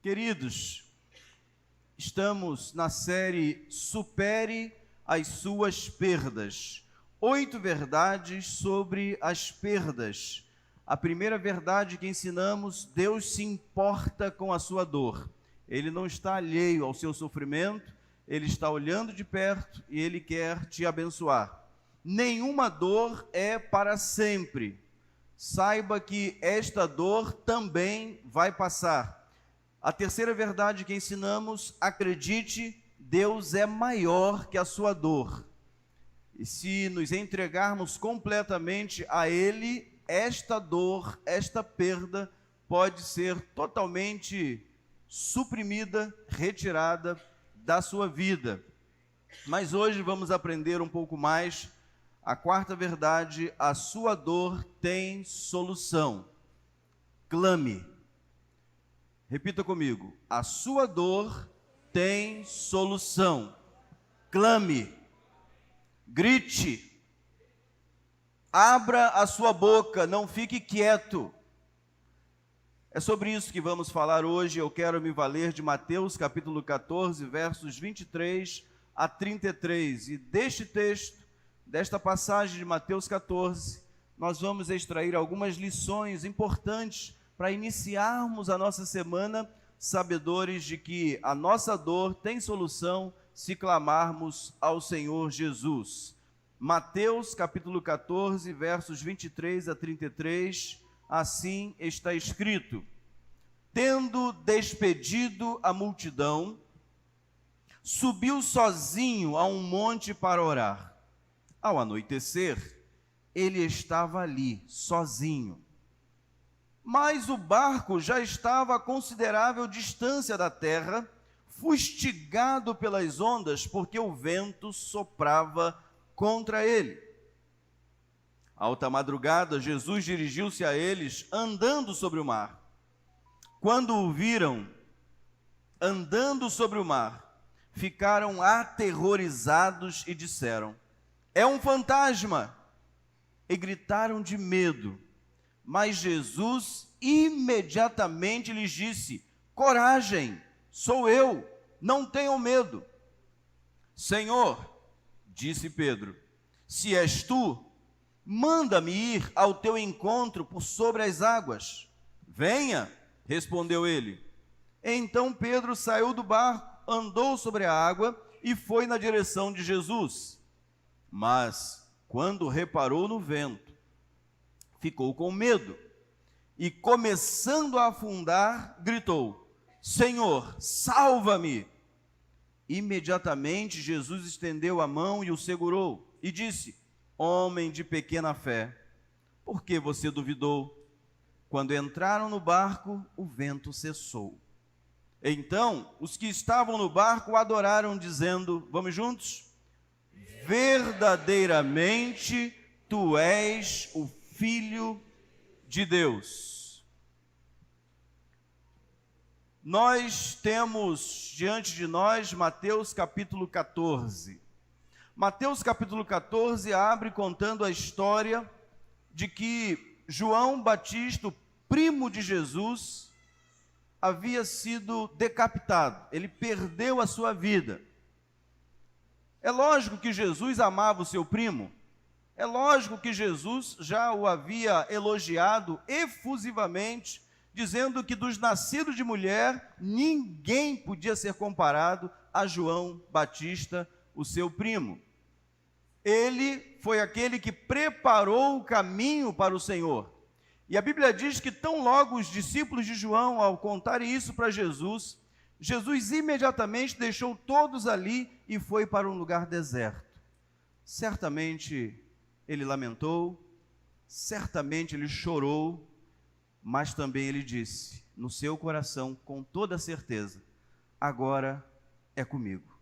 Queridos, estamos na série Supere as Suas Perdas. 8 verdades sobre as perdas. A primeira verdade que ensinamos: Deus se importa com a sua dor. Ele não está alheio ao seu sofrimento, Ele está olhando de perto e Ele quer te abençoar. Nenhuma dor é para sempre. Saiba que esta dor também vai passar. A terceira verdade que ensinamos: acredite, Deus é maior que a sua dor. E se nos entregarmos completamente a Ele, esta dor, esta perda pode ser totalmente suprimida, retirada da sua vida. Mas hoje vamos aprender um pouco mais. A quarta verdade: a sua dor tem solução. Clame. Repita comigo: a sua dor tem solução. Clame. Grite. Abra a sua boca, não fique quieto. É sobre isso que vamos falar hoje. Eu quero me valer de Mateus capítulo 14, versos 23 a 33. E deste texto, desta passagem de Mateus 14, nós vamos extrair algumas lições importantes para iniciarmos a nossa semana sabedores de que a nossa dor tem solução se clamarmos ao Senhor Jesus. Mateus capítulo 14, versos 23 a 33, assim está escrito: tendo despedido a multidão, subiu sozinho a um monte para orar. Ao anoitecer, ele estava ali, sozinho. Mas o barco já estava a considerável distância da terra, fustigado pelas ondas, porque o vento soprava contra ele. Alta madrugada, Jesus dirigiu-se a eles, andando sobre o mar. Quando o viram andando sobre o mar, ficaram aterrorizados e disseram: é um fantasma! E gritaram de medo. Mas Jesus imediatamente lhes disse: coragem, sou eu, não tenham medo. Senhor, disse Pedro, se és tu, manda-me ir ao teu encontro por sobre as águas. Venha, respondeu ele. Então Pedro saiu do barco, andou sobre a água e foi na direção de Jesus. Mas, quando reparou no vento, ficou com medo e, começando a afundar, gritou: Senhor, salva-me! Imediatamente Jesus estendeu a mão e o segurou e disse: homem de pequena fé, por que você duvidou? Quando entraram no barco, o vento cessou. Então os que estavam no barco adoraram, dizendo, vamos juntos? Verdadeiramente tu és o Filho de Deus. Nós temos diante de nós Mateus capítulo 14. Mateus capítulo 14 abre contando a história de que João Batista, o primo de Jesus, havia sido decapitado. Ele perdeu a sua vida. É lógico que Jesus amava o seu primo. É lógico que Jesus já o havia elogiado efusivamente, dizendo que dos nascidos de mulher, ninguém podia ser comparado a João Batista, o seu primo. Ele foi aquele que preparou o caminho para o Senhor. E a Bíblia diz que tão logo os discípulos de João, ao contarem isso para Jesus, Jesus imediatamente deixou todos ali e foi para um lugar deserto. Certamente ele lamentou, certamente ele chorou, mas também ele disse no seu coração, com toda certeza: agora é comigo.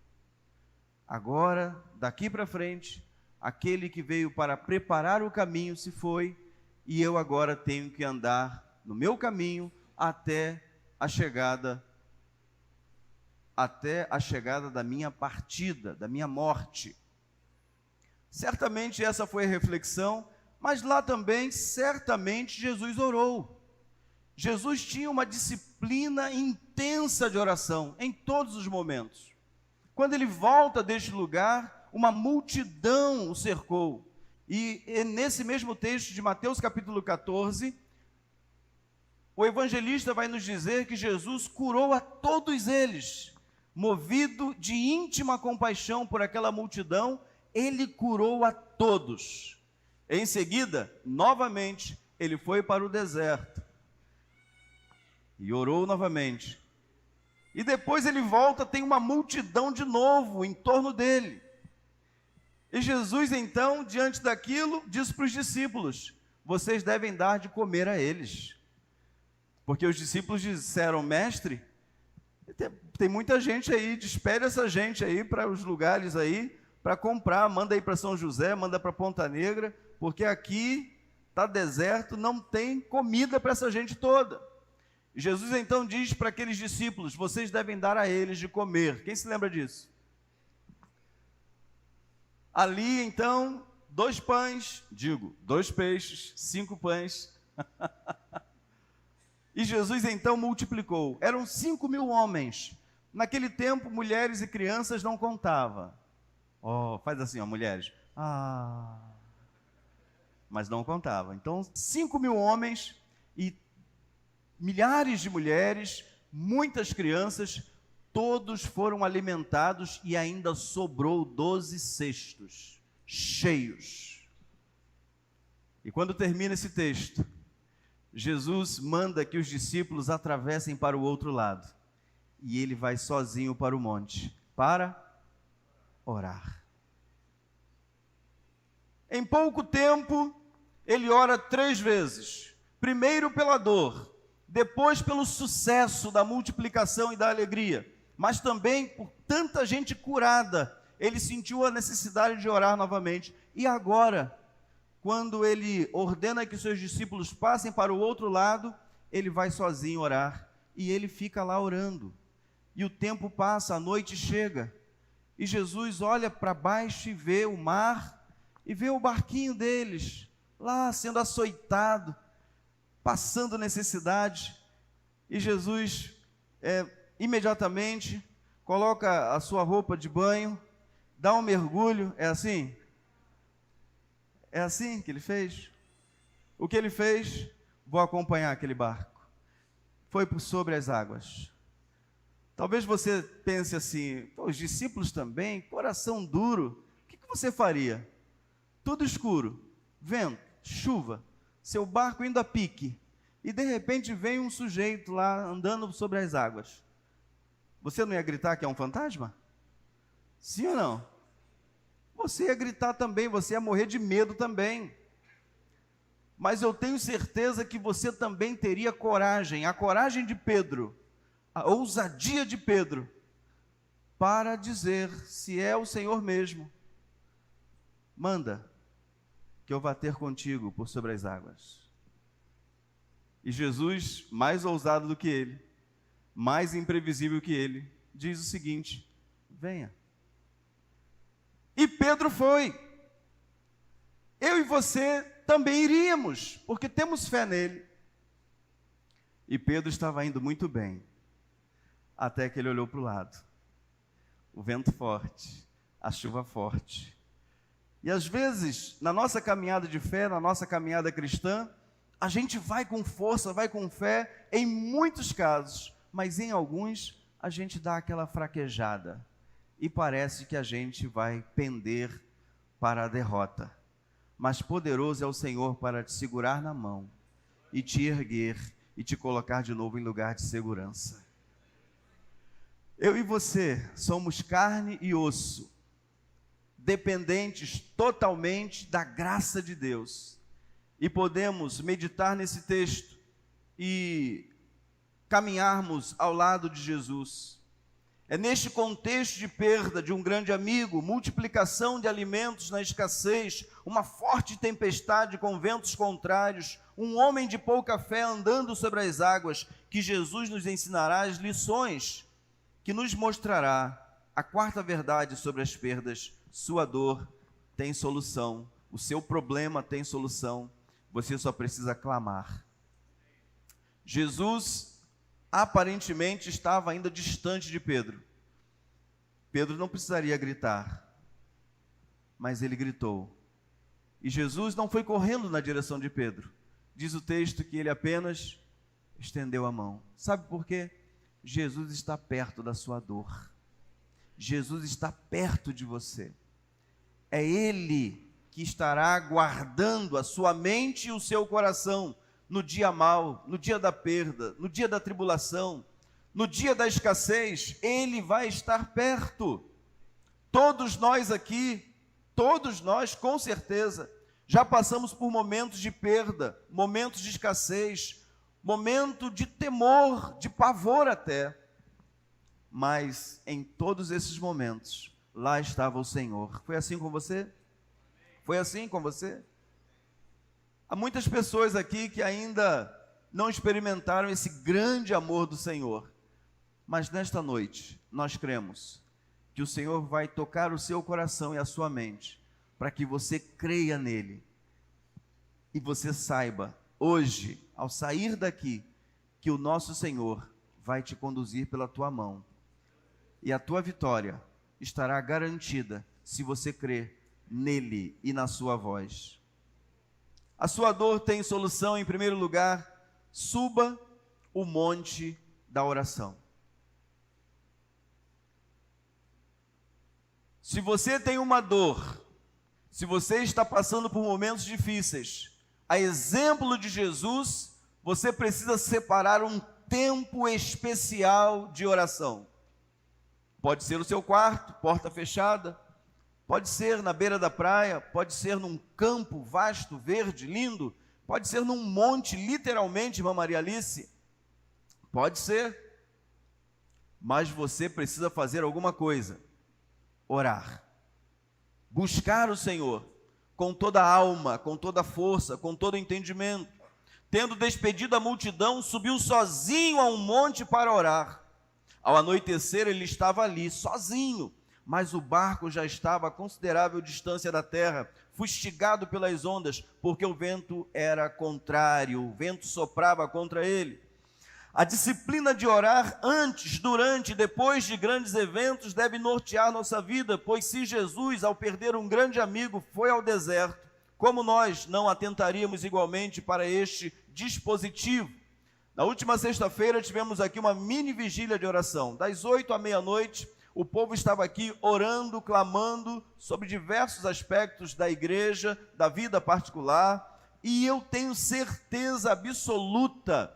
Agora, daqui para frente, aquele que veio para preparar o caminho se foi, e eu agora tenho que andar no meu caminho até a chegada da minha partida, da minha morte. Certamente essa foi a reflexão, mas lá também, certamente, Jesus orou. Jesus tinha uma disciplina intensa de oração em todos os momentos. Quando ele volta deste lugar, uma multidão o cercou. E nesse mesmo texto de Mateus capítulo 14, o evangelista vai nos dizer que Jesus curou a todos eles. Movido de íntima compaixão por aquela multidão, ele curou a todos. Em seguida, novamente, ele foi para o deserto e orou novamente. E depois ele volta, tem uma multidão de novo em torno dele. E Jesus, então, diante daquilo, diz para os discípulos: vocês devem dar de comer a eles. Porque os discípulos disseram: mestre, tem muita gente aí, despede essa gente aí para os lugares aí, para comprar, manda aí para São José, manda para Ponta Negra, porque aqui está deserto, não tem comida para essa gente toda. E Jesus então diz para aqueles discípulos: vocês devem dar a eles de comer. Quem se lembra disso? Ali então, 2 peixes, 5 pães. E Jesus então multiplicou. Eram 5.000 homens. Naquele tempo, mulheres e crianças não contavam. Oh, faz assim, ó, mulheres. Mas não contava. Então, 5.000 homens e milhares de mulheres, muitas crianças, todos foram alimentados e ainda sobrou 12 cestos cheios. E quando termina esse texto, Jesus manda que os discípulos atravessem para o outro lado. E ele vai sozinho para o monte, para orar. Em pouco tempo, ele ora 3 vezes. Primeiro pela dor, depois pelo sucesso da multiplicação e da alegria, mas também por tanta gente curada, ele sentiu a necessidade de orar novamente. E agora, quando ele ordena que seus discípulos passem para o outro lado, ele vai sozinho orar, e ele fica lá orando. E o tempo passa, a noite chega, e Jesus olha para baixo e vê o mar, e vê o barquinho deles, lá sendo açoitado, passando necessidade, e Jesus imediatamente coloca a sua roupa de banho, dá um mergulho. É assim? É assim que ele fez? O que ele fez? Vou acompanhar aquele barco. Foi por sobre as águas. Talvez você pense assim: os discípulos também, coração duro, o que você faria? Tudo escuro, vento, chuva, seu barco indo a pique, e de repente vem um sujeito lá andando sobre as águas. Você não ia gritar que é um fantasma? Sim ou não? Você ia gritar também, você ia morrer de medo também. Mas eu tenho certeza que você também teria coragem, a coragem de Pedro, a ousadia de Pedro, para dizer: se é o Senhor mesmo, manda que eu vá ter contigo por sobre as águas. E Jesus, mais ousado do que ele, mais imprevisível que ele, diz o seguinte: venha. E Pedro foi. Eu e você também iríamos, porque temos fé nele. E Pedro estava indo muito bem, até que ele olhou para o lado. O vento forte, a chuva forte. E às vezes, na nossa caminhada de fé, na nossa caminhada cristã, a gente vai com força, vai com fé, em muitos casos, mas em alguns a gente dá aquela fraquejada e parece que a gente vai pender para a derrota. Mas poderoso é o Senhor para te segurar na mão e te erguer e te colocar de novo em lugar de segurança. Eu e você somos carne e osso, dependentes totalmente da graça de Deus. E podemos meditar nesse texto e caminharmos ao lado de Jesus. É neste contexto de perda de um grande amigo, multiplicação de alimentos na escassez, uma forte tempestade com ventos contrários, um homem de pouca fé andando sobre as águas, que Jesus nos ensinará as lições, que nos mostrará a quarta verdade sobre as perdas. Sua dor tem solução, o seu problema tem solução, você só precisa clamar. Jesus aparentemente estava ainda distante de Pedro. Pedro não precisaria gritar, mas ele gritou. E Jesus não foi correndo na direção de Pedro. Diz o texto que ele apenas estendeu a mão. Sabe por quê? Jesus está perto da sua dor. Jesus está perto de você. É Ele que estará guardando a sua mente e o seu coração no dia mau, no dia da perda, no dia da tribulação, no dia da escassez. Ele vai estar perto. Todos nós aqui, todos nós com certeza, já passamos por momentos de perda, momentos de escassez, momento de temor, de pavor até. Mas em todos esses momentos, lá estava o Senhor. Foi assim com você? Foi assim com você? Há muitas pessoas aqui que ainda não experimentaram esse grande amor do Senhor. Mas nesta noite, nós cremos que o Senhor vai tocar o seu coração e a sua mente, para que você creia nele. E você saiba, hoje, ao sair daqui, que o nosso Senhor vai te conduzir pela tua mão. E a tua vitória estará garantida se você crer nele e na sua voz. A sua dor tem solução. Em primeiro lugar, suba o monte da oração. Se você tem uma dor, se você está passando por momentos difíceis, a exemplo de Jesus, você precisa separar um tempo especial de oração. Pode ser no seu quarto, porta fechada, pode ser na beira da praia, pode ser num campo vasto, verde, lindo, pode ser num monte, literalmente, irmã Maria Alice, pode ser, mas você precisa fazer alguma coisa, orar, buscar o Senhor, com toda a alma, com toda a força, com todo o entendimento. Tendo despedido a multidão, subiu sozinho a um monte para orar. Ao anoitecer, ele estava ali, sozinho, mas o barco já estava a considerável distância da terra, fustigado pelas ondas, porque o vento era contrário, o vento soprava contra ele. A disciplina de orar antes, durante e depois de grandes eventos deve nortear nossa vida, pois se Jesus, ao perder um grande amigo, foi ao deserto, como nós não atentaríamos igualmente para este dispositivo? Na última sexta-feira tivemos aqui uma mini vigília de oração. Das 8 à meia-noite, o povo estava aqui orando, clamando sobre diversos aspectos da igreja, da vida particular, e eu tenho certeza absoluta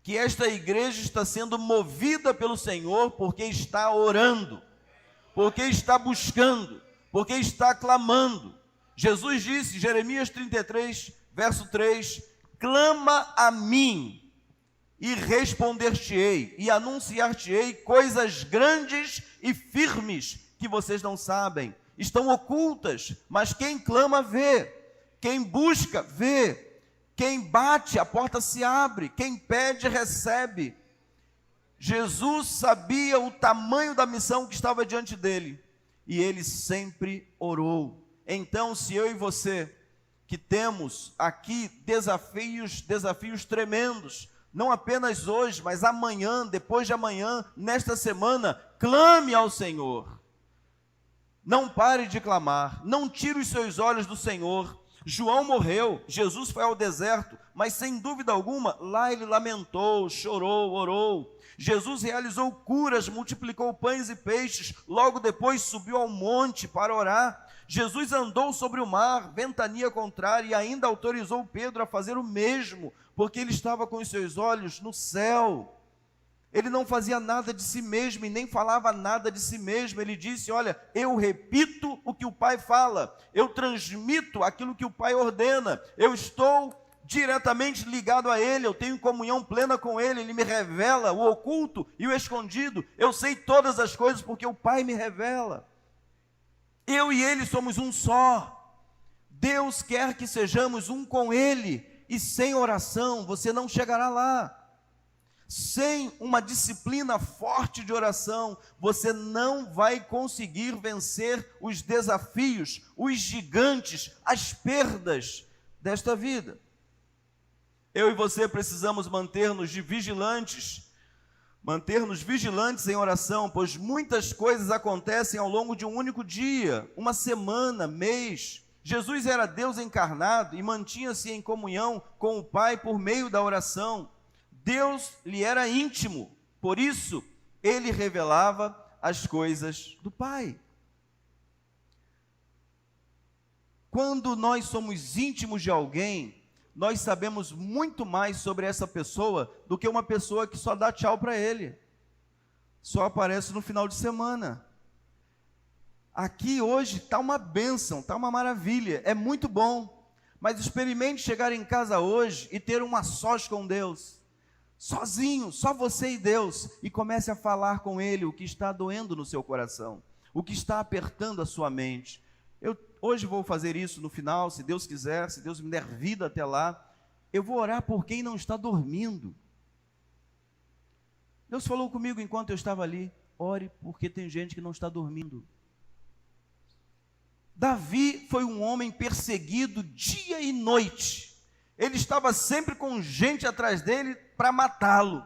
que esta igreja está sendo movida pelo Senhor porque está orando, porque está buscando, porque está clamando. Jesus disse, Jeremias 33, verso 3, clama a mim e responder-te-ei e anunciar-te-ei coisas grandes e firmes que vocês não sabem, estão ocultas, mas quem clama vê, quem busca vê, quem bate a porta se abre, quem pede recebe. Jesus sabia o tamanho da missão que estava diante dele e ele sempre orou. Então, se eu e você, que temos aqui desafios tremendos, não apenas hoje, mas amanhã, depois de amanhã, nesta semana, clame ao Senhor. Não pare de clamar, não tire os seus olhos do Senhor. João morreu, Jesus foi ao deserto, mas sem dúvida alguma, lá ele lamentou, chorou, orou. Jesus realizou curas, multiplicou pães e peixes, logo depois subiu ao monte para orar. Jesus andou sobre o mar, ventania contrária, e ainda autorizou Pedro a fazer o mesmo, porque ele estava com os seus olhos no céu. Ele não fazia nada de si mesmo e nem falava nada de si mesmo. Ele disse, olha, eu repito o que o Pai fala, eu transmito aquilo que o Pai ordena, eu estou diretamente ligado a Ele, eu tenho comunhão plena com Ele, Ele me revela o oculto e o escondido, eu sei todas as coisas porque o Pai me revela. Eu e Ele somos um só. Deus quer que sejamos um com Ele, e sem oração você não chegará lá. Sem uma disciplina forte de oração, você não vai conseguir vencer os desafios, os gigantes, as perdas desta vida. Eu e você precisamos manter-nos vigilantes em oração, pois muitas coisas acontecem ao longo de um único dia, uma semana, mês. Jesus era Deus encarnado e mantinha-se em comunhão com o Pai por meio da oração. Deus lhe era íntimo, por isso ele revelava as coisas do Pai. Quando nós somos íntimos de alguém, nós sabemos muito mais sobre essa pessoa do que uma pessoa que só dá tchau para ele, só aparece no final de semana. Aqui hoje está uma bênção, está uma maravilha, é muito bom, mas experimente chegar em casa hoje e ter uma sós com Deus, sozinho, só você e Deus, e comece a falar com Ele o que está doendo no seu coração, o que está apertando a sua mente. Eu hoje vou fazer isso no final, se Deus quiser, se Deus me der vida até lá. Eu vou orar por quem não está dormindo. Deus falou comigo enquanto eu estava ali: ore porque tem gente que não está dormindo. Davi foi um homem perseguido dia e noite. Ele estava sempre com gente atrás dele para matá-lo.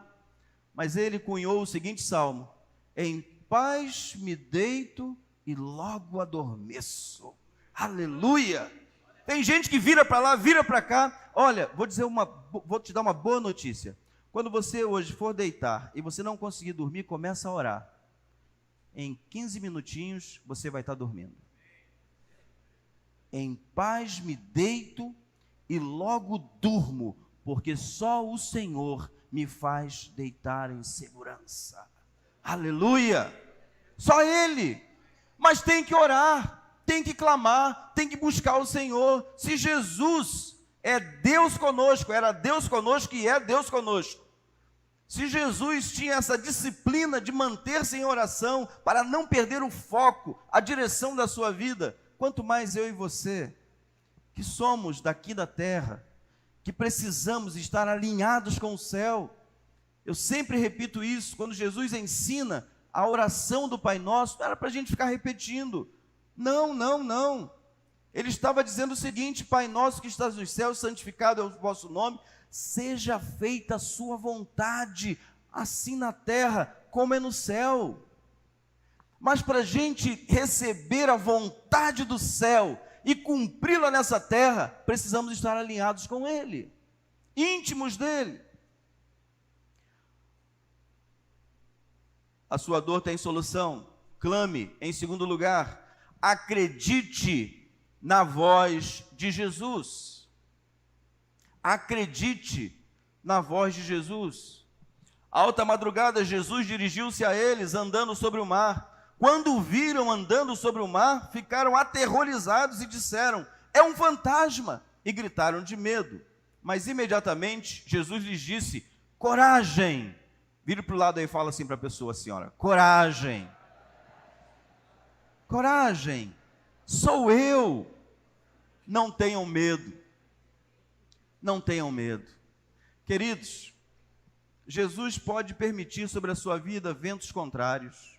Mas ele cunhou o seguinte salmo: em paz me deito e logo adormeço. Aleluia! Tem gente que vira para lá, vira para cá. Olha, vou te dar uma boa notícia. Quando você hoje for deitar e você não conseguir dormir, começa a orar. Em 15 minutinhos você vai estar dormindo. Em paz me deito e logo durmo, porque só o Senhor me faz deitar em segurança. Aleluia! Só Ele. Mas tem que orar, tem que clamar, tem que buscar o Senhor. Se Jesus é Deus conosco, era Deus conosco e é Deus conosco. Se Jesus tinha essa disciplina de manter-se em oração para não perder o foco, a direção da sua vida, quanto mais eu e você, que somos daqui da terra, que precisamos estar alinhados com o céu. Eu sempre repito isso, quando Jesus ensina a oração do Pai Nosso, não era para a gente ficar repetindo. Não. Ele estava dizendo o seguinte: Pai Nosso que estás nos céus, santificado é o vosso nome, seja feita a sua vontade, assim na terra como é no céu. Mas para a gente receber a vontade do céu e cumpri-la nessa terra, precisamos estar alinhados com Ele, íntimos dEle. A sua dor tem solução. Clame. Em segundo lugar, acredite na voz de Jesus. Acredite na voz de Jesus. À alta madrugada, Jesus dirigiu-se a eles andando sobre o mar. Quando o viram andando sobre o mar, ficaram aterrorizados e disseram: é um fantasma! E gritaram de medo. Mas imediatamente Jesus lhes disse: coragem! Vira para o lado aí e fala assim para a pessoa, senhora: coragem! Coragem! Sou eu! Não tenham medo. Não tenham medo. Queridos, Jesus pode permitir sobre a sua vida ventos contrários,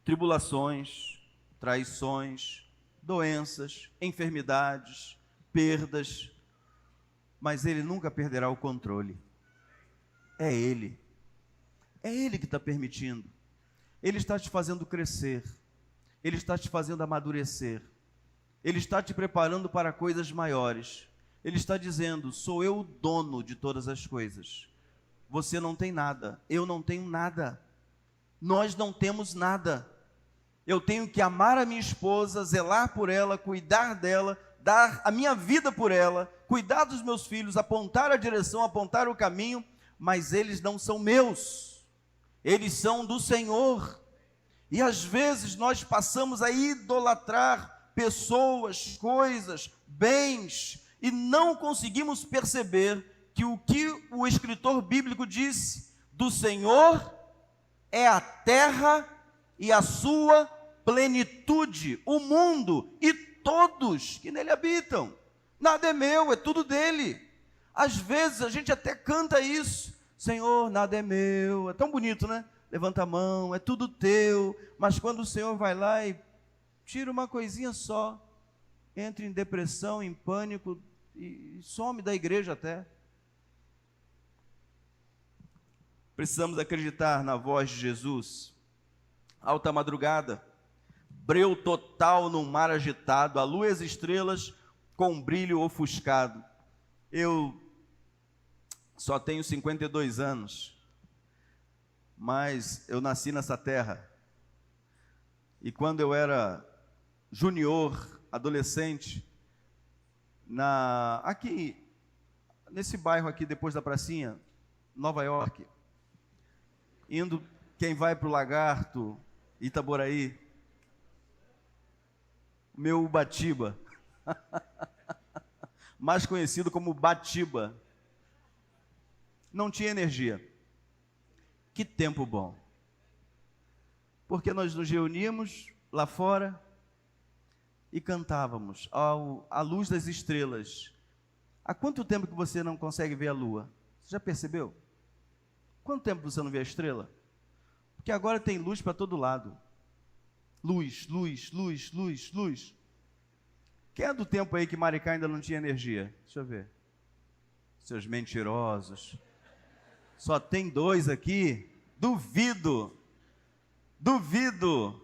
tribulações, traições, doenças, enfermidades, perdas, mas Ele nunca perderá o controle. É Ele que está permitindo. Ele está te fazendo crescer, Ele está te fazendo amadurecer, Ele está te preparando para coisas maiores. Ele está dizendo: sou eu o dono de todas as coisas. Você não tem nada, eu não tenho nada, nós não temos nada. Eu tenho que amar a minha esposa, zelar por ela, cuidar dela, dar a minha vida por ela, cuidar dos meus filhos, apontar a direção, apontar o caminho, mas eles não são meus, eles são do Senhor. E às vezes nós passamos a idolatrar pessoas, coisas, bens, e não conseguimos perceber que o escritor bíblico disse: do Senhor é a terra e a sua plenitude, o mundo e todos que nele habitam. Nada é meu, é tudo dele. Às vezes a gente até canta isso: Senhor, nada é meu. É tão bonito, né? Levanta a mão, é tudo teu. Mas quando o Senhor vai lá e tira uma coisinha só, entra em depressão, em pânico e some da igreja até. Precisamos acreditar na voz de Jesus. Alta madrugada, breu total num mar agitado, a lua e as estrelas com um brilho ofuscado. Eu só tenho 52 anos, mas eu nasci nessa terra. E quando eu era junior, adolescente, aqui, nesse bairro aqui, depois da pracinha, Nova York, indo, quem vai para o Lagarto, Itaboraí, meu Ubatiba, mais conhecido como Batiba, não tinha energia. Que tempo bom! Porque nós nos reuníamos lá fora e cantávamos à luz das estrelas. Há quanto tempo que você não consegue ver a lua? Você já percebeu? Quanto tempo você não vê a estrela? Porque agora tem luz para todo lado. Luz, luz, luz, luz, luz. Quem é do tempo aí que Maricá ainda não tinha energia? Deixa eu ver. Seus mentirosos. Só tem 2 aqui? Duvido. Duvido.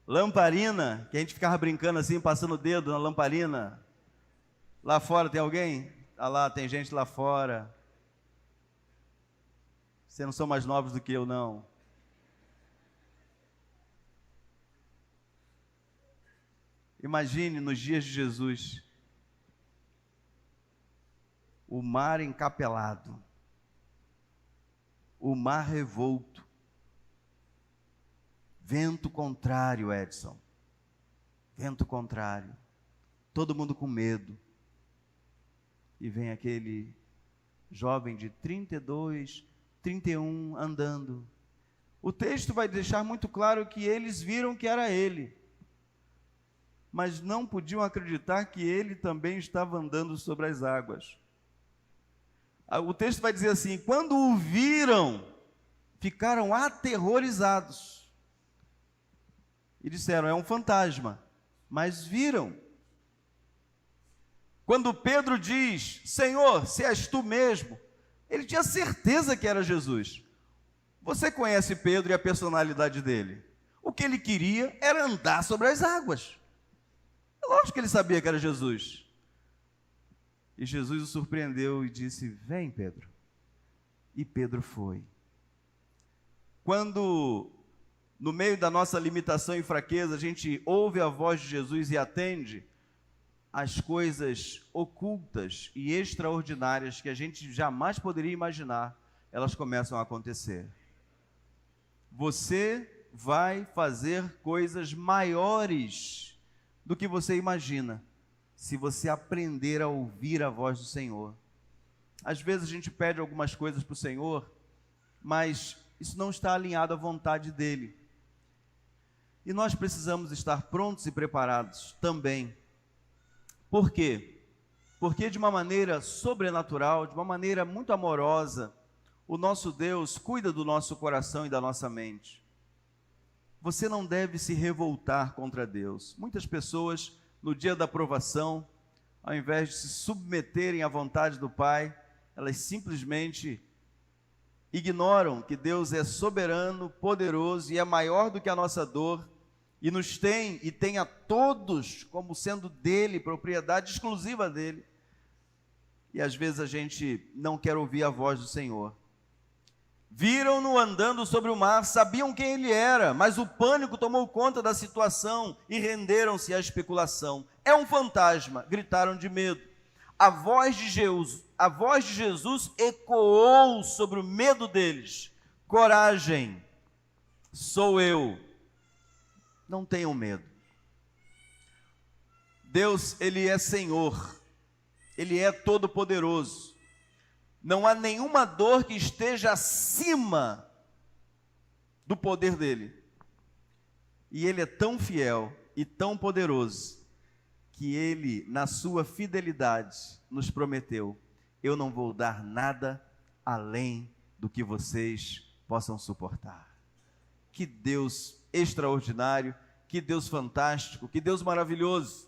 Lamparina, que a gente ficava brincando assim, passando o dedo na lamparina. Lá fora tem alguém? Ah lá, tem gente lá fora. Vocês não são mais novos do que eu, não. Imagine nos dias de Jesus, o mar encapelado, o mar revolto, vento contrário, Edson, vento contrário, todo mundo com medo. E vem aquele jovem de 32, 31 andando. O texto vai deixar muito claro que eles viram que era ele, mas não podiam acreditar que ele também estava andando sobre as águas. O texto vai dizer assim: quando o viram, ficaram aterrorizados e disseram, é um fantasma, mas viram. Quando Pedro diz, Senhor, se és tu mesmo, ele tinha certeza que era Jesus. Você conhece Pedro e a personalidade dele. O que ele queria era andar sobre as águas. É lógico que ele sabia que era Jesus. E Jesus o surpreendeu e disse, vem, Pedro. E Pedro foi. Quando, no meio da nossa limitação e fraqueza, a gente ouve a voz de Jesus e atende, as coisas ocultas e extraordinárias que a gente jamais poderia imaginar, elas começam a acontecer. Você vai fazer coisas maiores do que você imagina, se você aprender a ouvir a voz do Senhor. Às vezes a gente pede algumas coisas para o Senhor, mas isso não está alinhado à vontade dEle. E nós precisamos estar prontos e preparados também. Por quê? Porque de uma maneira sobrenatural, de uma maneira muito amorosa, o nosso Deus cuida do nosso coração e da nossa mente. Você não deve se revoltar contra Deus. Muitas pessoas, no dia da provação, ao invés de se submeterem à vontade do Pai, elas simplesmente ignoram que Deus é soberano, poderoso e é maior do que a nossa dor, e nos tem e tem a todos como sendo dele, propriedade exclusiva dele. E às vezes a gente não quer ouvir a voz do Senhor. Viram-no andando sobre o mar, sabiam quem ele era, mas o pânico tomou conta da situação e renderam-se à especulação. É um fantasma, gritaram de medo. A voz de Jesus ecoou sobre o medo deles. Coragem, sou eu. Não tenham medo. Deus, Ele é Senhor, Ele é todo-poderoso. Não há nenhuma dor que esteja acima do poder dEle. E Ele é tão fiel e tão poderoso, que Ele, na sua fidelidade, nos prometeu, eu não vou dar nada além do que vocês possam suportar. Que Deus extraordinário, que Deus fantástico, que Deus maravilhoso.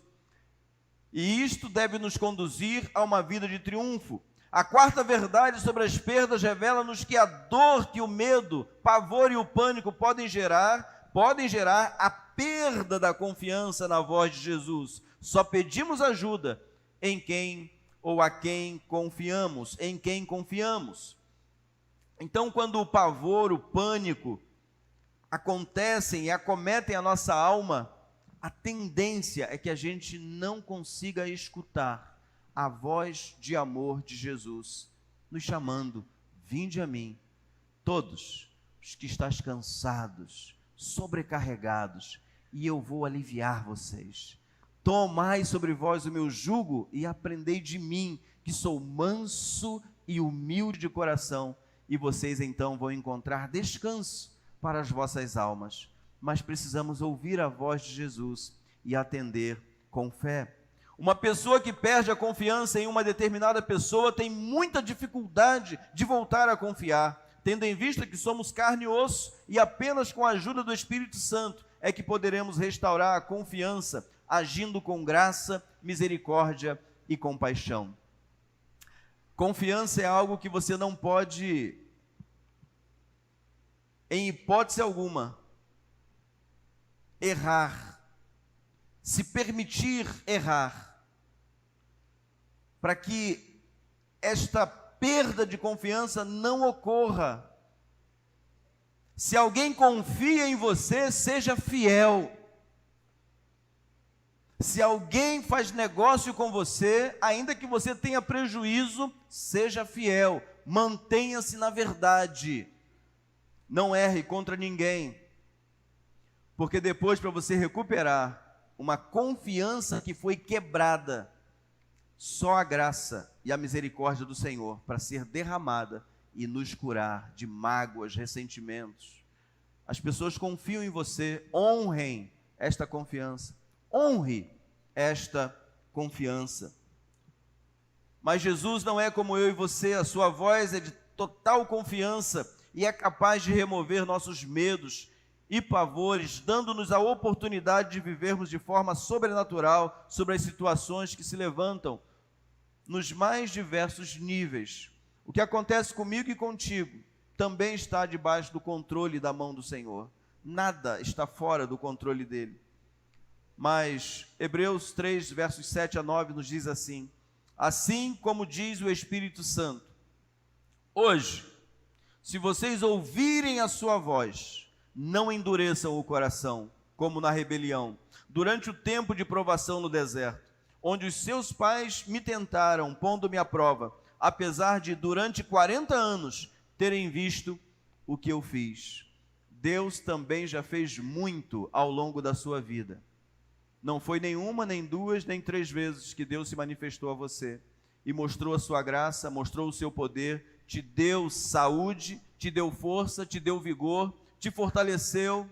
E isto deve nos conduzir a uma vida de triunfo. A quarta verdade sobre as perdas revela-nos que a dor, que o medo, pavor e o pânico podem gerar a perda da confiança na voz de Jesus. Só pedimos ajuda em quem ou a quem confiamos, em quem confiamos. Então, quando o pavor, o pânico acontecem e acometem a nossa alma, a tendência é que a gente não consiga escutar a voz de amor de Jesus, nos chamando: vinde a mim, todos os que estáis cansados, sobrecarregados, e eu vou aliviar vocês. Tomai sobre vós o meu jugo e aprendei de mim, que sou manso e humilde de coração, e vocês então vão encontrar descanso para as vossas almas. Mas precisamos ouvir a voz de Jesus e atender com fé. Uma pessoa que perde a confiança em uma determinada pessoa tem muita dificuldade de voltar a confiar, tendo em vista que somos carne e osso, e apenas com a ajuda do Espírito Santo é que poderemos restaurar a confiança, agindo com graça, misericórdia e compaixão. Confiança é algo que você não pode, em hipótese alguma, errar, se permitir errar, para que esta perda de confiança não ocorra. Se alguém confia em você, seja fiel. Se alguém faz negócio com você, ainda que você tenha prejuízo, seja fiel, mantenha-se na verdade, não erre contra ninguém, porque depois, para você recuperar uma confiança que foi quebrada, só a graça e a misericórdia do Senhor para ser derramada e nos curar de mágoas, ressentimentos. As pessoas confiam em você, honrem esta confiança, honre esta confiança. Mas Jesus não é como eu e você, a sua voz é de total confiança e é capaz de remover nossos medos e pavores, dando-nos a oportunidade de vivermos de forma sobrenatural sobre as situações que se levantam nos mais diversos níveis. O que acontece comigo e contigo também está debaixo do controle da mão do Senhor. Nada está fora do controle dele. Mas Hebreus 3, versos 7 a 9 nos diz assim: assim como diz o Espírito Santo, hoje, se vocês ouvirem a sua voz, não endureçam o coração, como na rebelião, durante o tempo de provação no deserto, onde os seus pais me tentaram, pondo-me à prova, apesar de durante 40 anos terem visto o que eu fiz. Deus também já fez muito ao longo da sua vida. Não foi nenhuma, nem duas, nem 3 vezes que Deus se manifestou a você e mostrou a sua graça, mostrou o seu poder, te deu saúde, te deu força, te deu vigor, te fortaleceu.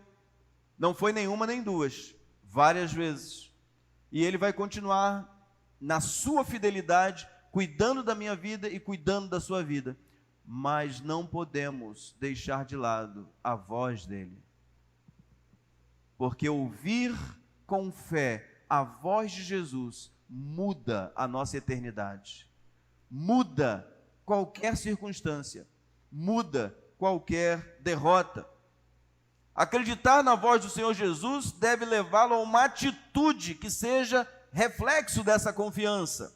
Não foi nenhuma nem duas, várias vezes. E Ele vai continuar na sua fidelidade, cuidando da minha vida e cuidando da sua vida. Mas não podemos deixar de lado a voz dEle. Porque ouvir com fé a voz de Jesus muda a nossa eternidade. Muda qualquer circunstância. Muda qualquer derrota. Acreditar na voz do Senhor Jesus deve levá-lo a uma atitude que seja reflexo dessa confiança.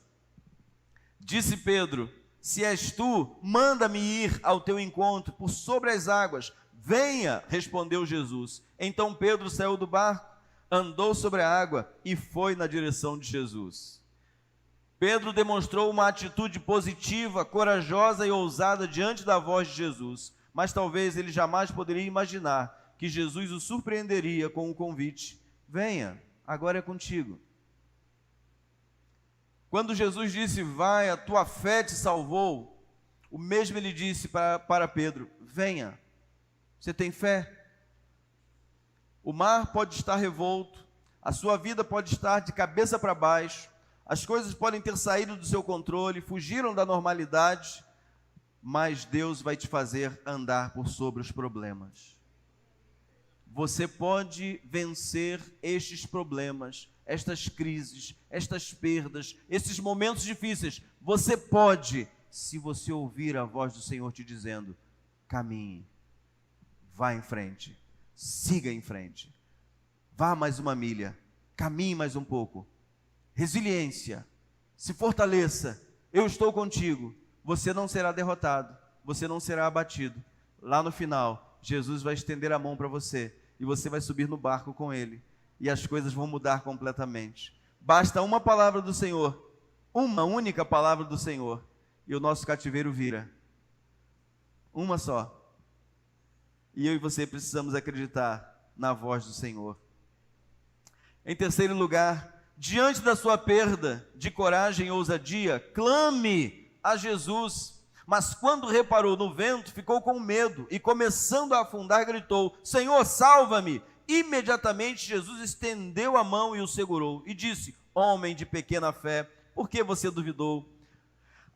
Disse Pedro: se és tu, manda-me ir ao teu encontro por sobre as águas. Venha, respondeu Jesus. Então Pedro saiu do barco, andou sobre a água e foi na direção de Jesus. Pedro demonstrou uma atitude positiva, corajosa e ousada diante da voz de Jesus, mas talvez ele jamais poderia imaginar que Jesus o surpreenderia com o convite: venha, agora é contigo. Quando Jesus disse: vai, a tua fé te salvou, o mesmo ele disse para Pedro: venha, você tem fé? O mar pode estar revolto, a sua vida pode estar de cabeça para baixo, as coisas podem ter saído do seu controle, fugiram da normalidade, mas Deus vai te fazer andar por sobre os problemas. Você pode vencer estes problemas, estas crises, estas perdas, esses momentos difíceis. Você pode, se você ouvir a voz do Senhor te dizendo: caminhe, vá em frente, siga em frente, vá mais uma milha, caminhe mais um pouco. Resiliência, se fortaleça, eu estou contigo. Você não será derrotado, você não será abatido. Lá no final, Jesus vai estender a mão para você e você vai subir no barco com Ele e as coisas vão mudar completamente. Basta uma palavra do Senhor, uma única palavra do Senhor, e o nosso cativeiro vira. Uma só. E eu e você precisamos acreditar na voz do Senhor. Em terceiro lugar, diante da sua perda de coragem e ousadia, clame a Jesus. Mas quando reparou no vento, ficou com medo e, começando a afundar, gritou: Senhor, salva-me! Imediatamente Jesus estendeu a mão e o segurou e disse: homem de pequena fé, por que você duvidou?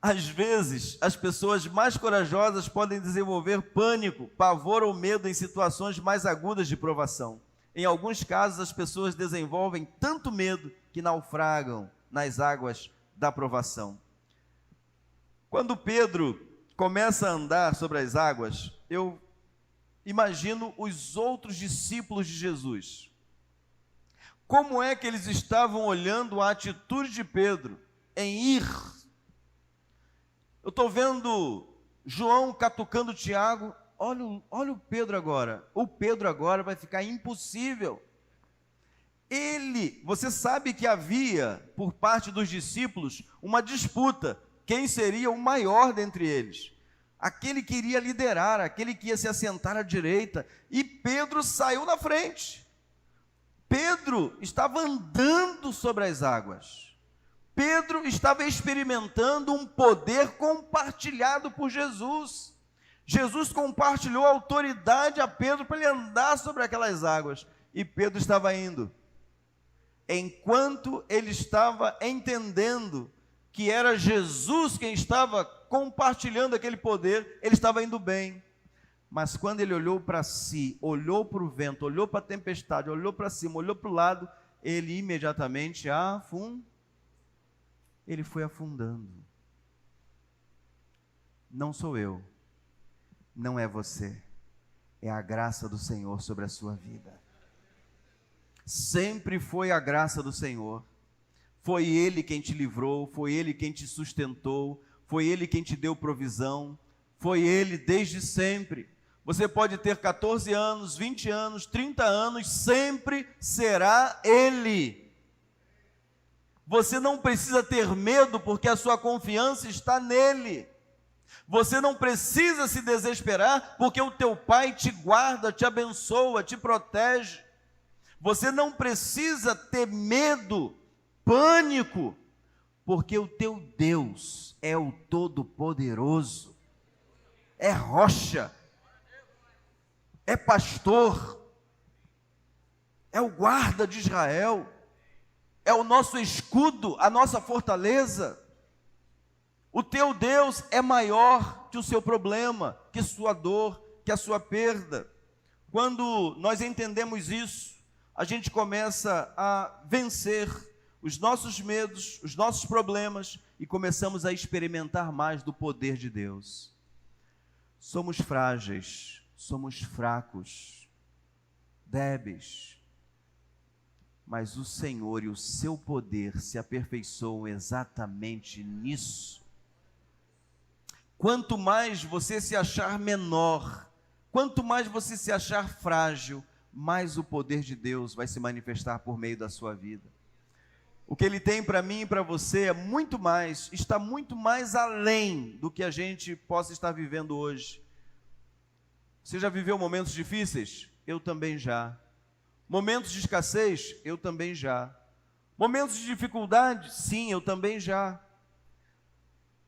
Às vezes, as pessoas mais corajosas podem desenvolver pânico, pavor ou medo em situações mais agudas de provação. Em alguns casos, as pessoas desenvolvem tanto medo que naufragam nas águas da provação. Quando Pedro começa a andar sobre as águas, eu imagino os outros discípulos de Jesus. Como é que eles estavam olhando a atitude de Pedro em ir? Eu estou vendo João catucando Tiago. Olha o Pedro agora. O Pedro agora vai ficar impossível. Você sabe que havia, por parte dos discípulos, uma disputa. Quem seria o maior dentre eles? Aquele que iria liderar, aquele que ia se assentar à direita. E Pedro saiu na frente. Pedro estava andando sobre as águas. Pedro estava experimentando um poder compartilhado por Jesus. Jesus compartilhou a autoridade a Pedro para ele andar sobre aquelas águas. E Pedro estava indo. Enquanto ele estava entendendo que era Jesus quem estava compartilhando aquele poder, ele estava indo bem. Mas quando ele olhou para si, olhou para o vento, olhou para a tempestade, olhou para cima, olhou para o lado, ele imediatamente ele foi afundando. Não sou eu, não é você, é a graça do Senhor sobre a sua vida. Sempre foi a graça do Senhor. Foi Ele quem te livrou, foi Ele quem te sustentou, foi Ele quem te deu provisão, foi Ele desde sempre. Você pode ter 14 anos, 20 anos, 30 anos, sempre será Ele. Você não precisa ter medo, porque a sua confiança está nele. Você não precisa se desesperar, porque o teu Pai te guarda, te abençoa, te protege. Você não precisa ter medo, pânico, porque o teu Deus é o Todo-Poderoso, é rocha, é pastor, é o guarda de Israel, é o nosso escudo, a nossa fortaleza. O teu Deus é maior que o seu problema, que sua dor, que a sua perda. Quando nós entendemos isso, a gente começa a vencer os nossos medos, os nossos problemas, e começamos a experimentar mais do poder de Deus. Somos frágeis, somos fracos, débeis, mas o Senhor e o seu poder se aperfeiçoam exatamente nisso. Quanto mais você se achar menor, quanto mais você se achar frágil, mais o poder de Deus vai se manifestar por meio da sua vida. O que Ele tem para mim e para você é muito mais, está muito mais além do que a gente possa estar vivendo hoje. Você já viveu momentos difíceis? Eu também já. Momentos de escassez? Eu também já. Momentos de dificuldade? Sim, eu também já.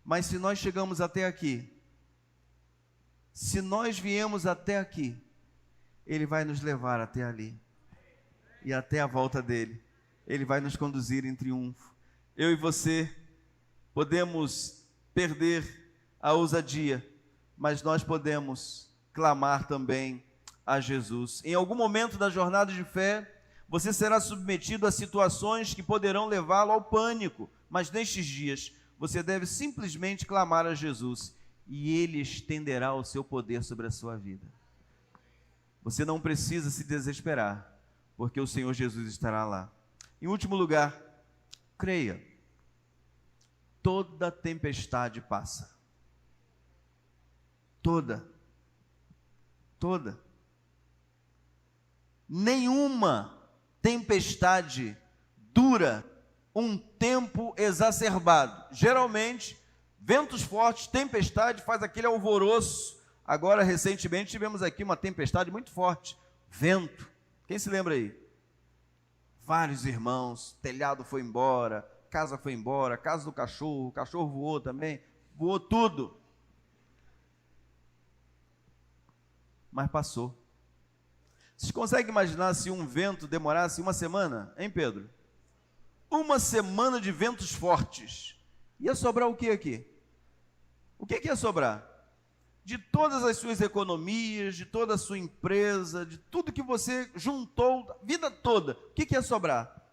Mas se nós chegamos até aqui, se nós viemos até aqui, Ele vai nos levar até ali, e até a volta dEle, Ele vai nos conduzir em triunfo. Eu e você podemos perder a ousadia, mas nós podemos clamar também a Jesus. Em algum momento da jornada de fé, você será submetido a situações que poderão levá-lo ao pânico, mas nestes dias, Você deve simplesmente clamar a Jesus e Ele estenderá o seu poder sobre a sua vida. Você não precisa se desesperar, porque o Senhor Jesus estará lá. Em último lugar, creia. Toda tempestade passa. Toda. Nenhuma tempestade dura um tempo exacerbado. Geralmente, ventos fortes, tempestade, faz aquele alvoroço. Agora, recentemente, tivemos aqui uma tempestade muito forte. Vento. Quem se lembra aí? Vários irmãos, telhado foi embora, casa foi embora, casa do cachorro, o cachorro voou também, voou tudo. Mas passou. Vocês conseguem imaginar se um vento demorasse uma semana, hein, Pedro? Uma semana de ventos fortes. Ia sobrar o que aqui? O que ia sobrar? De todas as suas economias, de toda a sua empresa, de tudo que você juntou, a vida toda, o que ia sobrar?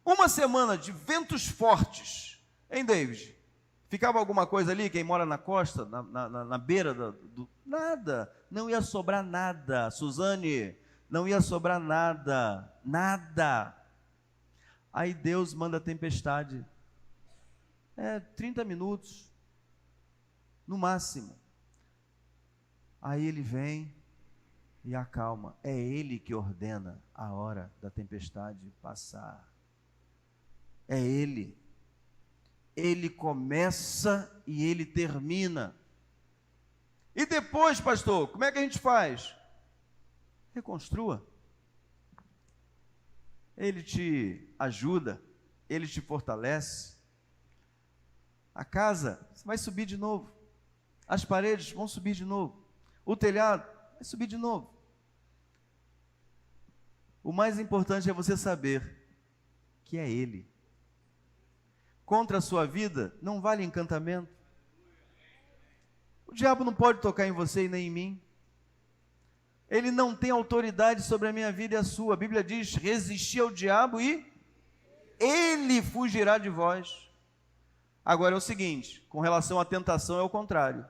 Uma semana de ventos fortes. Hein, David? Ficava alguma coisa ali, quem mora na costa, na beira do... Nada, não ia sobrar nada. Suzane, não ia sobrar nada, nada. Aí Deus manda a tempestade. 30 minutos, no máximo. Aí Ele vem e acalma. É Ele que ordena a hora da tempestade passar. É Ele. Ele começa e Ele termina. E depois, pastor, como é que a gente faz? Reconstrua. Ele te ajuda, Ele te fortalece. A casa vai subir de novo. As paredes vão subir de novo. O telhado vai subir de novo. O mais importante é você saber que é Ele. Contra a sua vida não vale encantamento. O diabo não pode tocar em você e nem em mim. Ele não tem autoridade sobre a minha vida e a sua. A Bíblia diz: resistir ao diabo e ele fugirá de vós. Agora é o seguinte, com relação à tentação é o contrário.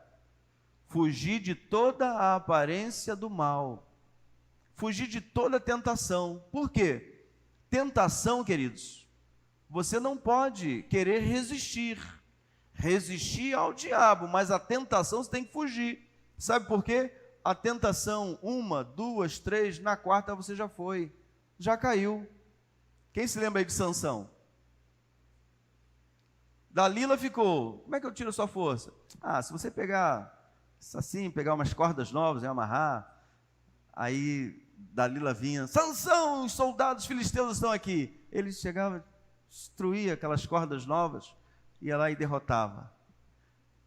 Fugir de toda a aparência do mal. Fugir de toda tentação. Por quê? Tentação, queridos, você não pode querer resistir ao diabo, mas a tentação você tem que fugir. Sabe por quê? A tentação, 1, 2, 3, na quarta você já foi, já caiu. Quem se lembra aí de Sansão? Dalila ficou, como é que eu tiro a sua força? Se você pegar assim, pegar umas cordas novas e amarrar, aí Dalila vinha, Sansão, os soldados filisteus estão aqui. Ele chegava, destruía aquelas cordas novas, ia lá e derrotava.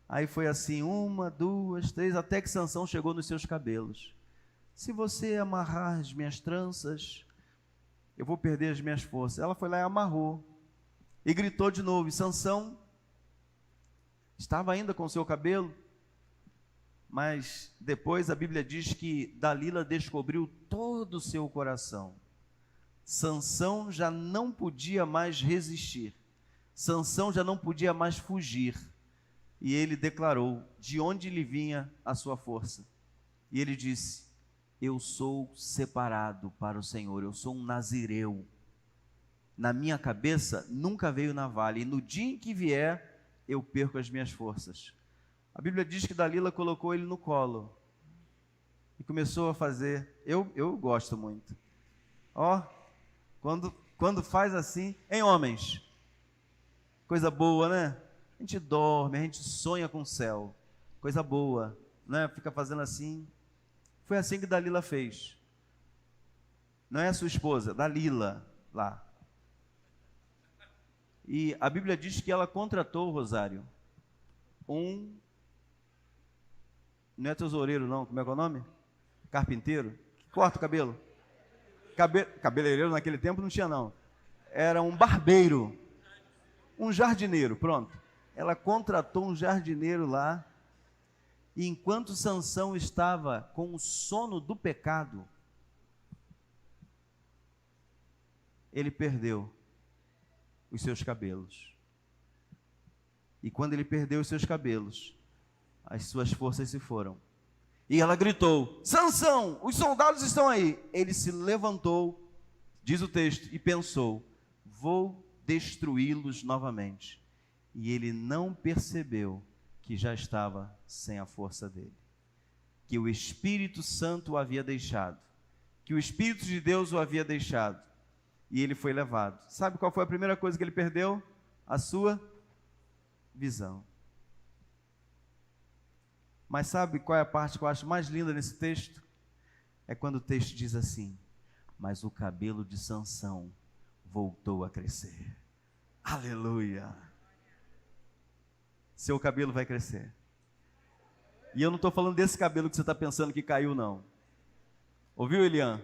Aí foi assim, 1, 2, 3, até que Sansão chegou nos seus cabelos. Se você amarrar as minhas tranças, eu vou perder as minhas forças. Ela foi lá e amarrou. E gritou de novo. E Sansão estava ainda com o seu cabelo, mas depois a Bíblia diz que Dalila descobriu todo o seu coração. Sansão já não podia mais resistir. Sansão já não podia mais fugir. E ele declarou de onde lhe vinha a sua força. E ele disse: eu sou separado para o Senhor, eu sou um nazireu. Na minha cabeça nunca veio navalha, e no dia em que vier, eu perco as minhas forças. A Bíblia diz que Dalila colocou ele no colo e começou a fazer. Eu gosto muito. Quando faz assim, em homens, coisa boa, né? A gente dorme, a gente sonha com o céu, coisa boa, né? Fica fazendo assim. Foi assim que Dalila fez. Não é a sua esposa, Dalila, lá. E a Bíblia diz que ela contratou o Rosário. Não é tesoureiro não, como é que é o nome? Carpinteiro, que corta o cabelo. Cabeleireiro naquele tempo não tinha não. Era um barbeiro, um jardineiro, pronto. Ela contratou um jardineiro lá, e enquanto Sansão estava com o sono do pecado, ele perdeu os seus cabelos. E quando ele perdeu os seus cabelos, as suas forças se foram. E ela gritou: Sansão, os soldados estão aí. Ele se levantou, diz o texto, e pensou: vou destruí-los novamente. E ele não percebeu que já estava sem a força dele, que o Espírito Santo o havia deixado, que o Espírito de Deus o havia deixado, e ele foi levado. Sabe qual foi a primeira coisa que ele perdeu? A sua visão. Mas sabe qual é a parte que eu acho mais linda nesse texto? É quando o texto diz assim: mas o cabelo de Sansão voltou a crescer. Aleluia! Seu cabelo vai crescer. E eu não estou falando desse cabelo que você está pensando que caiu, não. Ouviu, Elian?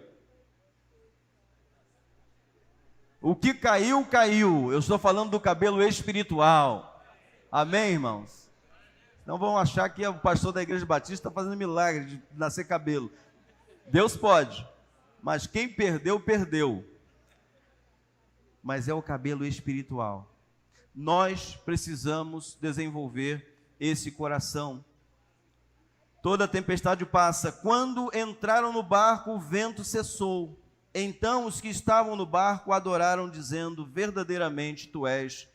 O que caiu, caiu. Eu estou falando do cabelo espiritual. Amém, irmãos? Não vão achar que o pastor da Igreja Batista está fazendo milagre de nascer cabelo. Deus pode, mas quem perdeu, perdeu. Mas é o cabelo espiritual. Nós precisamos desenvolver esse coração. Toda tempestade passa. Quando entraram no barco, o vento cessou. Então os que estavam no barco adoraram, dizendo: verdadeiramente tu és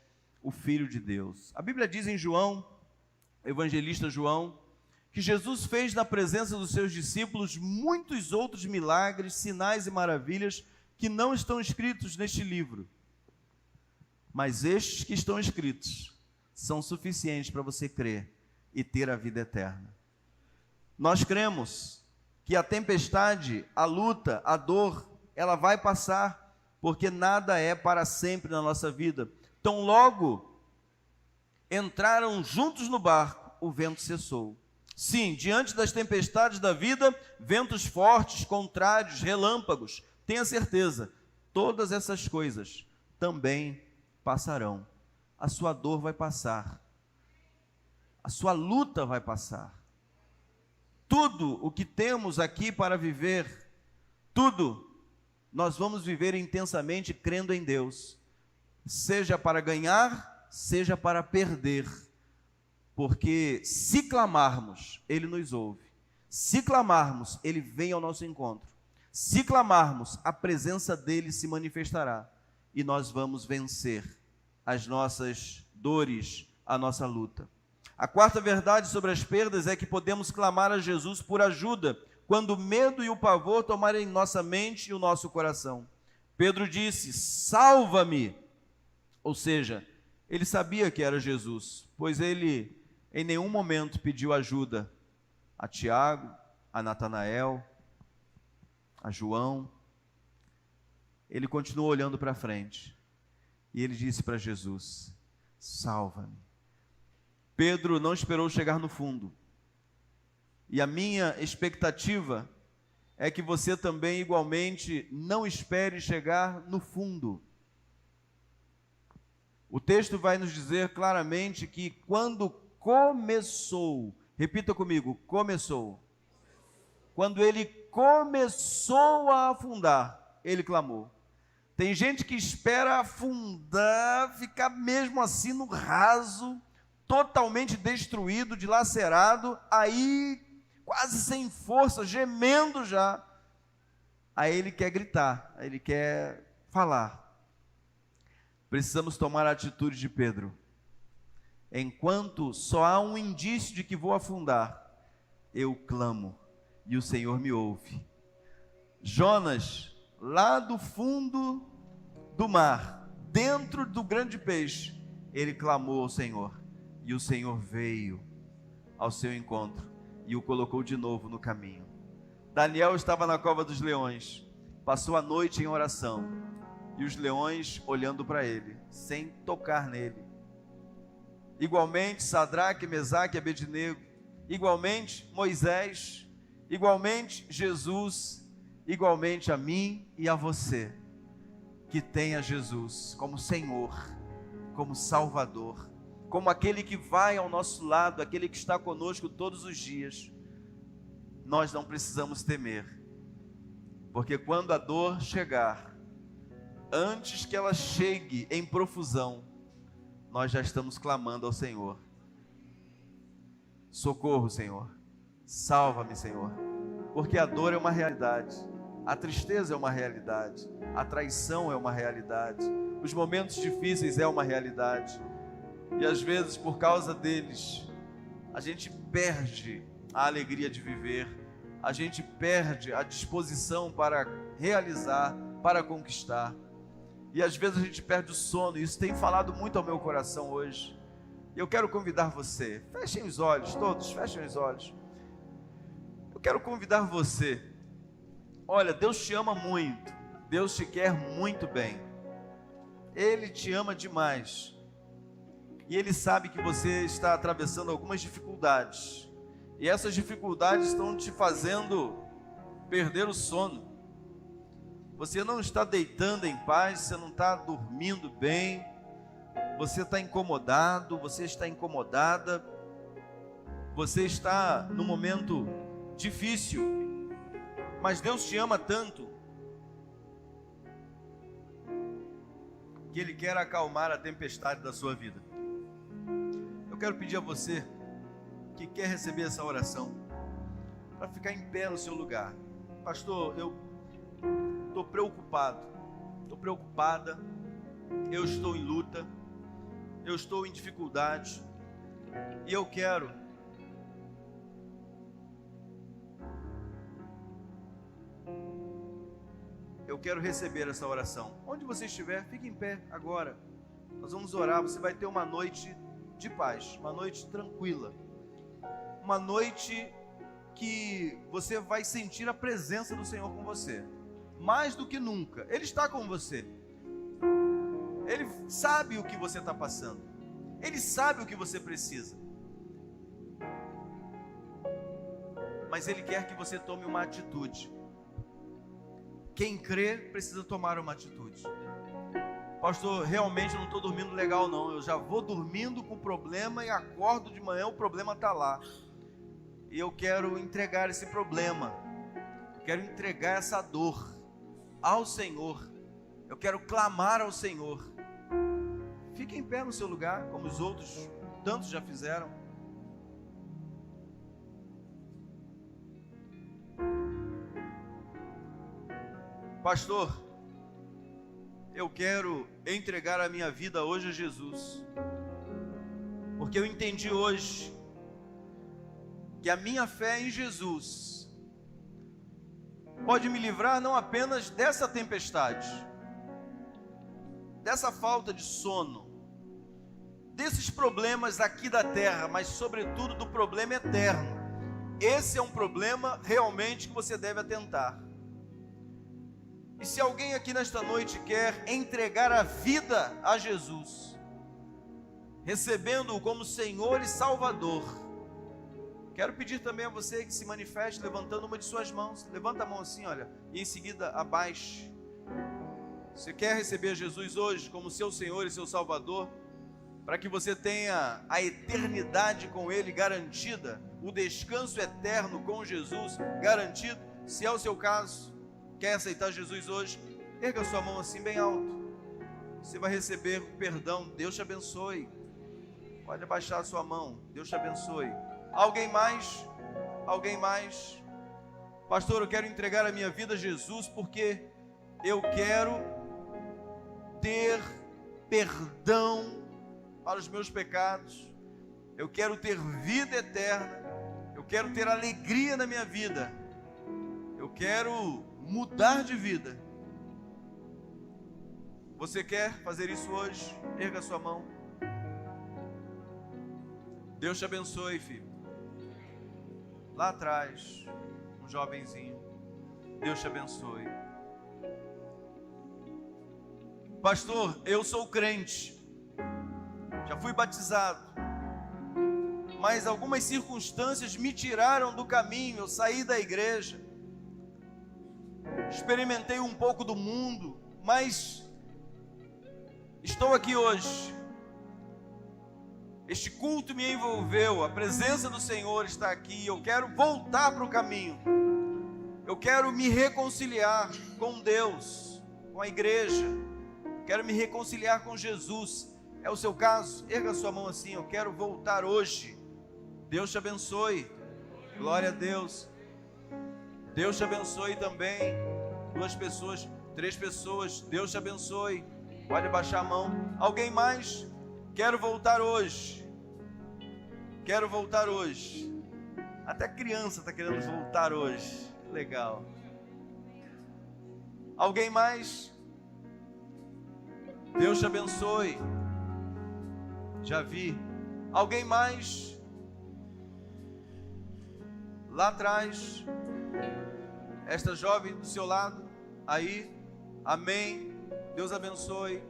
o Filho de Deus. A Bíblia diz em João, evangelista João, que Jesus fez na presença dos seus discípulos muitos outros milagres, sinais e maravilhas que não estão escritos neste livro. Mas estes que estão escritos são suficientes para você crer e ter a vida eterna. Nós cremos que a tempestade, a luta, a dor, ela vai passar, porque nada é para sempre na nossa vida. Tão logo entraram juntos no barco, o vento cessou. Sim, diante das tempestades da vida, ventos fortes, contrários, relâmpagos, tenha certeza, todas essas coisas também passarão. A sua dor vai passar, a sua luta vai passar. Tudo o que temos aqui para viver, tudo, nós vamos viver intensamente crendo em Deus, seja para ganhar, seja para perder, porque se clamarmos, Ele nos ouve, se clamarmos, Ele vem ao nosso encontro, se clamarmos, a presença dEle se manifestará, e nós vamos vencer as nossas dores, a nossa luta. A quarta verdade sobre as perdas é que podemos clamar a Jesus por ajuda, quando o medo e o pavor tomarem nossa mente e o nosso coração. Pedro disse: salva-me, ou seja, ele sabia que era Jesus, pois ele em nenhum momento pediu ajuda a Tiago, a Natanael, a João. Ele continuou olhando para frente e ele disse para Jesus: salva-me. Pedro não esperou chegar no fundo, e a minha expectativa é que você também igualmente não espere chegar no fundo. O texto vai nos dizer claramente que quando começou, repita comigo, começou. Quando ele começou a afundar, ele clamou. Tem gente que espera afundar, ficar mesmo assim no raso, totalmente destruído, dilacerado, aí quase sem força, gemendo já. Aí ele quer gritar, aí ele quer falar. Precisamos tomar a atitude de Pedro. Enquanto só há um indício de que vou afundar, eu clamo e o Senhor me ouve. Jonas, lá do fundo do mar, dentro do grande peixe, ele clamou ao Senhor, e o Senhor veio ao seu encontro e o colocou de novo no caminho. Daniel estava na cova dos leões, passou a noite em oração, e os leões olhando para ele, sem tocar nele. Igualmente Sadraque, Mesaque e Abednego, igualmente Moisés, igualmente Jesus, igualmente a mim e a você, que tenha Jesus como Senhor, como Salvador, como aquele que vai ao nosso lado, aquele que está conosco todos os dias. Nós não precisamos temer, porque quando a dor chegar, antes que ela chegue em profusão, nós já estamos clamando ao Senhor. Socorro, Senhor. Salva-me, Senhor. Porque a dor é uma realidade, a tristeza é uma realidade, a traição é uma realidade, os momentos difíceis é uma realidade. E às vezes, por causa deles, a gente perde a alegria de viver, a gente perde a disposição para realizar, para conquistar. E às vezes a gente perde o sono, e isso tem falado muito ao meu coração hoje. E eu quero convidar você, fechem os olhos, todos, fechem os olhos. Eu quero convidar você. Olha, Deus te ama muito, Deus te quer muito bem. Ele te ama demais. E Ele sabe que você está atravessando algumas dificuldades. E essas dificuldades estão te fazendo perder o sono. Você não está deitando em paz, você não está dormindo bem. Você está incomodado, você está incomodada. Você está num momento difícil. Mas Deus te ama tanto que Ele quer acalmar a tempestade da sua vida. Eu quero pedir a você que quer receber essa oração, para ficar em pé no seu lugar. Pastor, eu estou preocupado, estou preocupada, eu estou em luta, eu estou em dificuldade, e eu quero receber essa oração. Onde você estiver, fique em pé agora. Nós vamos orar. Você vai ter uma noite de paz, uma noite tranquila, uma noite que você vai sentir a presença do Senhor com você, mais do que nunca. Ele está com você. Ele sabe o que você está passando. Ele sabe o que você precisa. Mas Ele quer que você tome uma atitude. Quem crê precisa tomar uma atitude. Pastor, realmente não estou dormindo legal não. Eu já vou dormindo com problema e acordo de manhã, o problema está lá. E eu quero entregar esse problema. Eu quero entregar essa dor ao Senhor. Eu quero clamar ao Senhor. Fique em pé no seu lugar, como os outros tantos já fizeram. Pastor, eu quero entregar a minha vida hoje a Jesus, porque eu entendi hoje que a minha fé em Jesus pode me livrar não apenas dessa tempestade, dessa falta de sono, desses problemas aqui da terra, mas sobretudo do problema eterno. Esse é um problema realmente que você deve atentar. E se alguém aqui nesta noite quer entregar a vida a Jesus, recebendo-o como Senhor e Salvador, quero pedir também a você que se manifeste levantando uma de suas mãos. Levanta a mão assim, olha, e em seguida abaixe. Você quer receber Jesus hoje como seu Senhor e seu Salvador, para que você tenha a eternidade com Ele garantida, o descanso eterno com Jesus garantido? Se é o seu caso, quer aceitar Jesus hoje, erga sua mão assim bem alto. Você vai receber perdão. Deus te abençoe. Pode abaixar a sua mão. Deus te abençoe. Alguém mais? Alguém mais? Pastor, eu quero entregar a minha vida a Jesus porque eu quero ter perdão para os meus pecados. Eu quero ter vida eterna. Eu quero ter alegria na minha vida. Eu quero mudar de vida. Você quer fazer isso hoje? Erga sua mão. Deus te abençoe, filho. Lá atrás, um jovenzinho. Deus te abençoe. Pastor, eu sou crente, já fui batizado, mas algumas circunstâncias me tiraram do caminho. Eu saí da igreja, experimentei um pouco do mundo, mas estou aqui hoje. Este culto me envolveu, a presença do Senhor está aqui. Eu quero voltar para o caminho. Eu quero me reconciliar com Deus, com a igreja. Quero me reconciliar com Jesus. É o seu caso? Erga sua mão assim, eu quero voltar hoje. Deus te abençoe. Glória a Deus. Deus te abençoe também. 2 pessoas, 3 pessoas, Deus te abençoe. Pode baixar a mão. Alguém mais? Quero voltar hoje. Quero voltar hoje. Até criança está querendo voltar hoje. Legal. Alguém mais? Deus te abençoe. Já vi. Alguém mais? Lá atrás. Esta jovem do seu lado. Aí. Amém. Deus abençoe.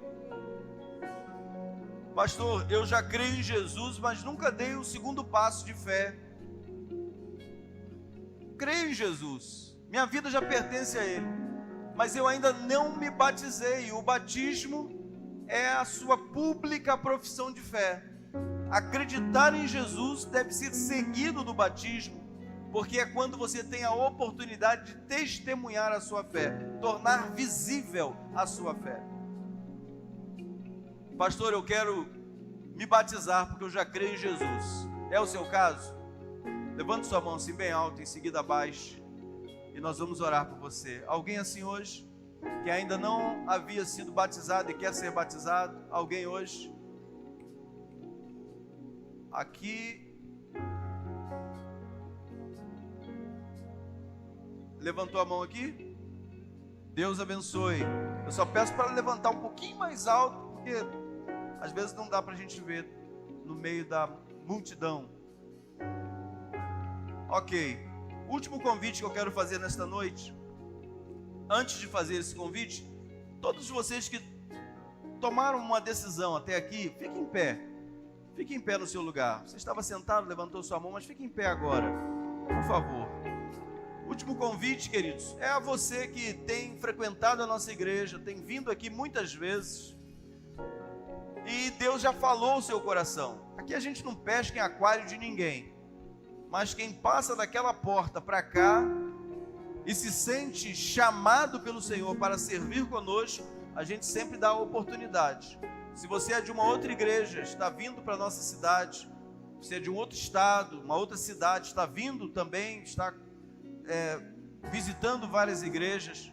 Pastor, eu já creio em Jesus, mas nunca dei o segundo passo de fé. Creio em Jesus. Minha vida já pertence a Ele. Mas eu ainda não me batizei. O batismo é a sua pública profissão de fé. Acreditar em Jesus deve ser seguido do batismo, porque é quando você tem a oportunidade de testemunhar a sua fé, tornar visível a sua fé. Pastor, eu quero me batizar porque eu já creio em Jesus. É o seu caso? Levante sua mão assim bem alto, em seguida abaixe, e nós vamos orar por você. Alguém assim hoje, que ainda não havia sido batizado e quer ser batizado? Alguém hoje? Aqui. Levantou a mão aqui? Deus abençoe. Eu só peço para levantar um pouquinho mais alto, porque às vezes não dá para a gente ver no meio da multidão. Ok. Último convite que eu quero fazer nesta noite. Antes de fazer esse convite, todos vocês que tomaram uma decisão até aqui, fiquem em pé. Fique em pé no seu lugar. Você estava sentado, levantou sua mão, mas fique em pé agora, por favor. Último convite, queridos, é a você que tem frequentado a nossa igreja, tem vindo aqui muitas vezes, e Deus já falou o seu coração. Aqui a gente não pesca em aquário de ninguém, mas quem passa daquela porta para cá e se sente chamado pelo Senhor para servir conosco, a gente sempre dá a oportunidade. Se você é de uma outra igreja, está vindo para a nossa cidade, você é de um outro estado, uma outra cidade, está vindo também, está visitando várias igrejas,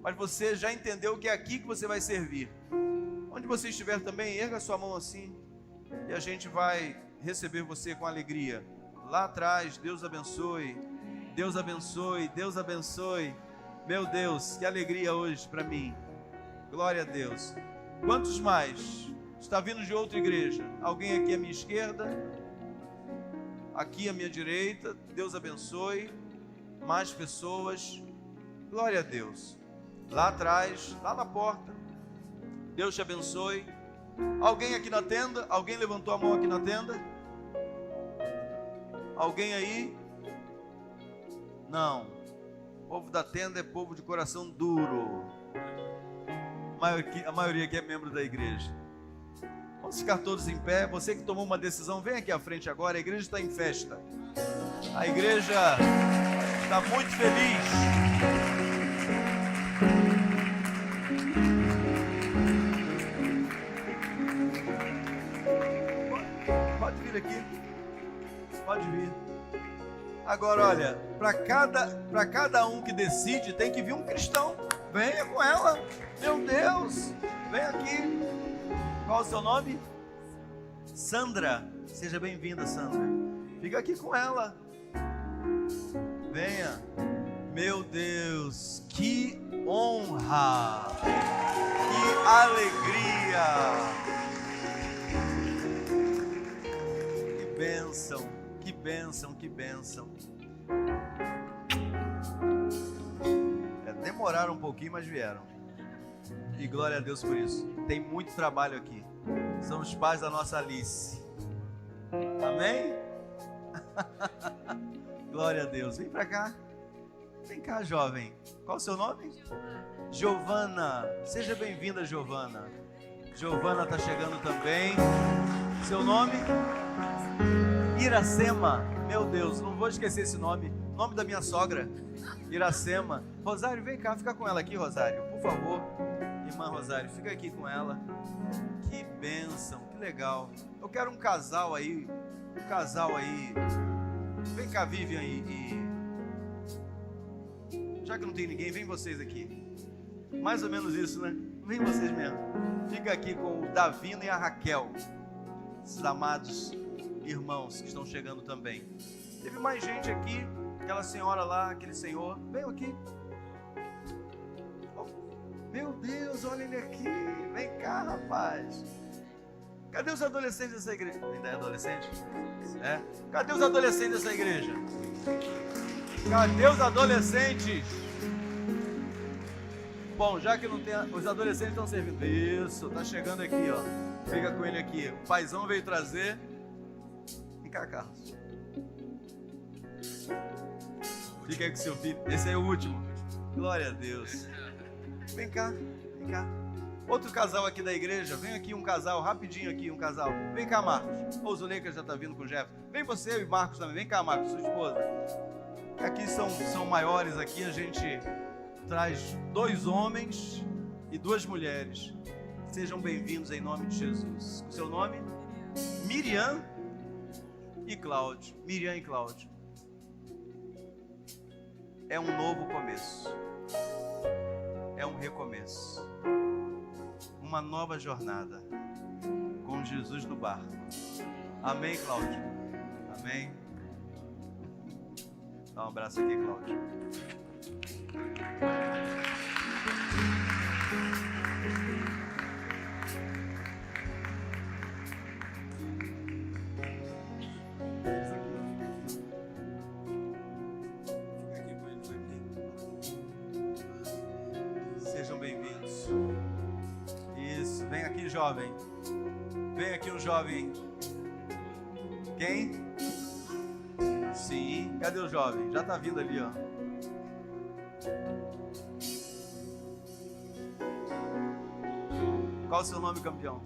mas você já entendeu que é aqui que você vai servir. Onde você estiver também, erga sua mão assim, e a gente vai receber você com alegria. Lá atrás, Deus abençoe, Deus abençoe, Deus abençoe. Meu Deus, que alegria hoje para mim. Glória a Deus. Quantos mais? Está vindo de outra igreja? Alguém aqui à minha esquerda? Aqui à minha direita? Deus abençoe. Mais pessoas. Glória a Deus. Lá atrás, lá na porta. Deus te abençoe. Alguém aqui na tenda? Alguém levantou a mão aqui na tenda? Alguém aí? Não. O povo da tenda é povo de coração duro. A maioria aqui é membro da igreja. Vamos ficar todos em pé. Você que tomou uma decisão, vem aqui à frente agora. A igreja está em festa. A igreja está muito feliz. Pode vir aqui. Pode vir. Agora, olha, para cada um que decide, tem que vir um cristão. Venha com ela. Meu Deus. Vem aqui. Qual o seu nome? Sandra. Seja bem-vinda, Sandra. Fica aqui com ela. Venha. Meu Deus, que honra. Que alegria. Que bênção. Que bênção, que bênção. Demoraram um pouquinho, mas vieram. E glória a Deus por isso. Tem muito trabalho aqui. São os pais da nossa Alice. Amém? Glória a Deus. Vem pra cá. Vem cá, jovem. Qual o seu nome? Giovana. Seja bem-vinda, Giovana. Giovana está chegando também. Seu nome? Iracema. Meu Deus, não vou esquecer esse nome. Nome da minha sogra, Iracema. Rosário, vem cá, fica com ela aqui, Rosário, por favor. Irmã Rosário, fica aqui com ela. Que bênção, legal. Eu quero um casal aí. Vem cá, Vivian já que não tem ninguém, vem vocês aqui. Mais ou menos isso, né? Vem vocês mesmo. Fica aqui com o Davino e a Raquel, esses amados irmãos que estão chegando também. Teve mais gente aqui, aquela senhora lá, aquele senhor. Veio aqui. Oh, meu Deus, olha ele aqui. Vem cá, rapaz. Cadê os adolescentes dessa igreja? Ainda é adolescente? É? Cadê os adolescentes dessa igreja? Cadê os adolescentes? Bom, já que não tem... Os adolescentes estão servindo. Isso, tá chegando aqui, ó. Fica com ele aqui. O paizão veio trazer. Vem cá, Carlos. Fica aí com seu filho. Esse aí é o último. Glória a Deus. Vem cá, vem cá. Outro casal aqui da igreja. Vem aqui um casal, rapidinho aqui, um casal. Vem cá, Marcos. O Zuleika já tá vindo com o Jeff. Vem você e Marcos também. Vem cá, Marcos, sua esposa. Aqui são maiores aqui, a gente traz 2 homens e 2 mulheres. Sejam bem-vindos em nome de Jesus. O seu nome? Miriam e Cláudio. Miriam e Cláudio. É um novo começo. É um recomeço. Uma nova jornada com Jesus no barco. Amém, Cláudio? Amém? Dá um abraço aqui, Cláudio. Sejam bem-vindos. Isso, vem aqui, jovem. Vem aqui um jovem. Quem? Sim, cadê o jovem? Já tá vindo ali, ó. Qual o seu nome, campeão?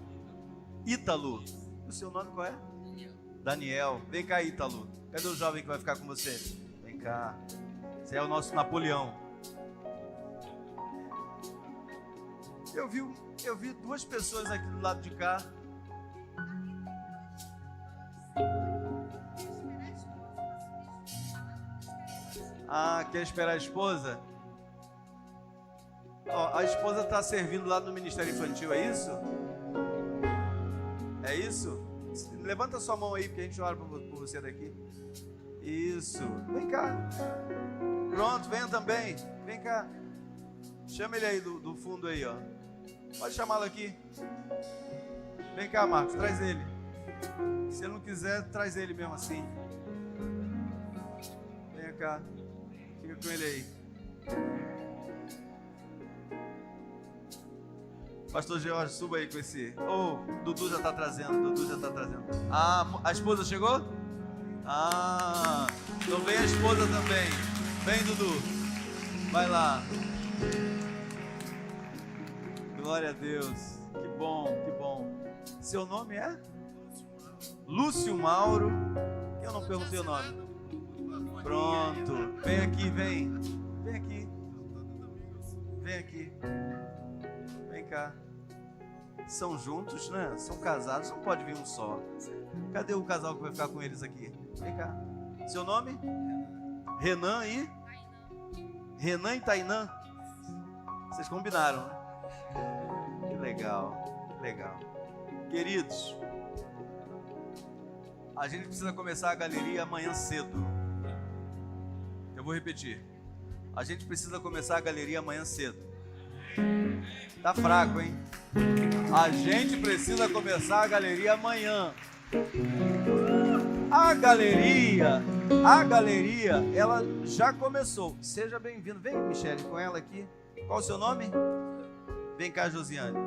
Ítalo. O seu nome qual é? Daniel. Vem cá, Ítalo. Cadê o jovem que vai ficar com você? Vem cá. Você é o nosso Napoleão. Eu vi 2 pessoas aqui do lado de cá. Ah, quer esperar a esposa? Ó, a esposa está servindo lá no Ministério Infantil, é isso? É isso? Levanta sua mão aí, porque a gente ora por você daqui. Isso. Vem cá. Pronto, venha também. Vem cá. Chama ele aí do fundo aí, ó. Pode chamá-lo aqui. Vem cá, Marcos, traz ele. Se ele não quiser, traz ele mesmo assim. Vem cá. Fica com ele aí. Pastor Jorge, suba aí com esse. Oh, Dudu já está trazendo. Ah, a esposa chegou? Ah, então vem a esposa também. Vem, Dudu. Vai lá. Glória a Deus. Que bom, que bom. Seu nome é? Lúcio Mauro. Eu não perguntei o nome. Pronto. Vem aqui, vem. Vem aqui. Vem aqui. Vem cá. São juntos, né? São casados, não pode vir um só. Cadê o casal que vai ficar com eles aqui? Vem cá. Seu nome? Renan e? Renan e Tainã. Vocês combinaram, né? Que legal, que legal. Queridos, a gente precisa começar a galeria amanhã cedo. Eu vou repetir. A gente precisa começar a galeria amanhã cedo. Tá fraco, hein? A gente precisa começar a galeria amanhã. A galeria, ela já começou. Seja bem-vindo. Vem, Michele, com ela aqui. Qual o seu nome? Vem cá, Josiane.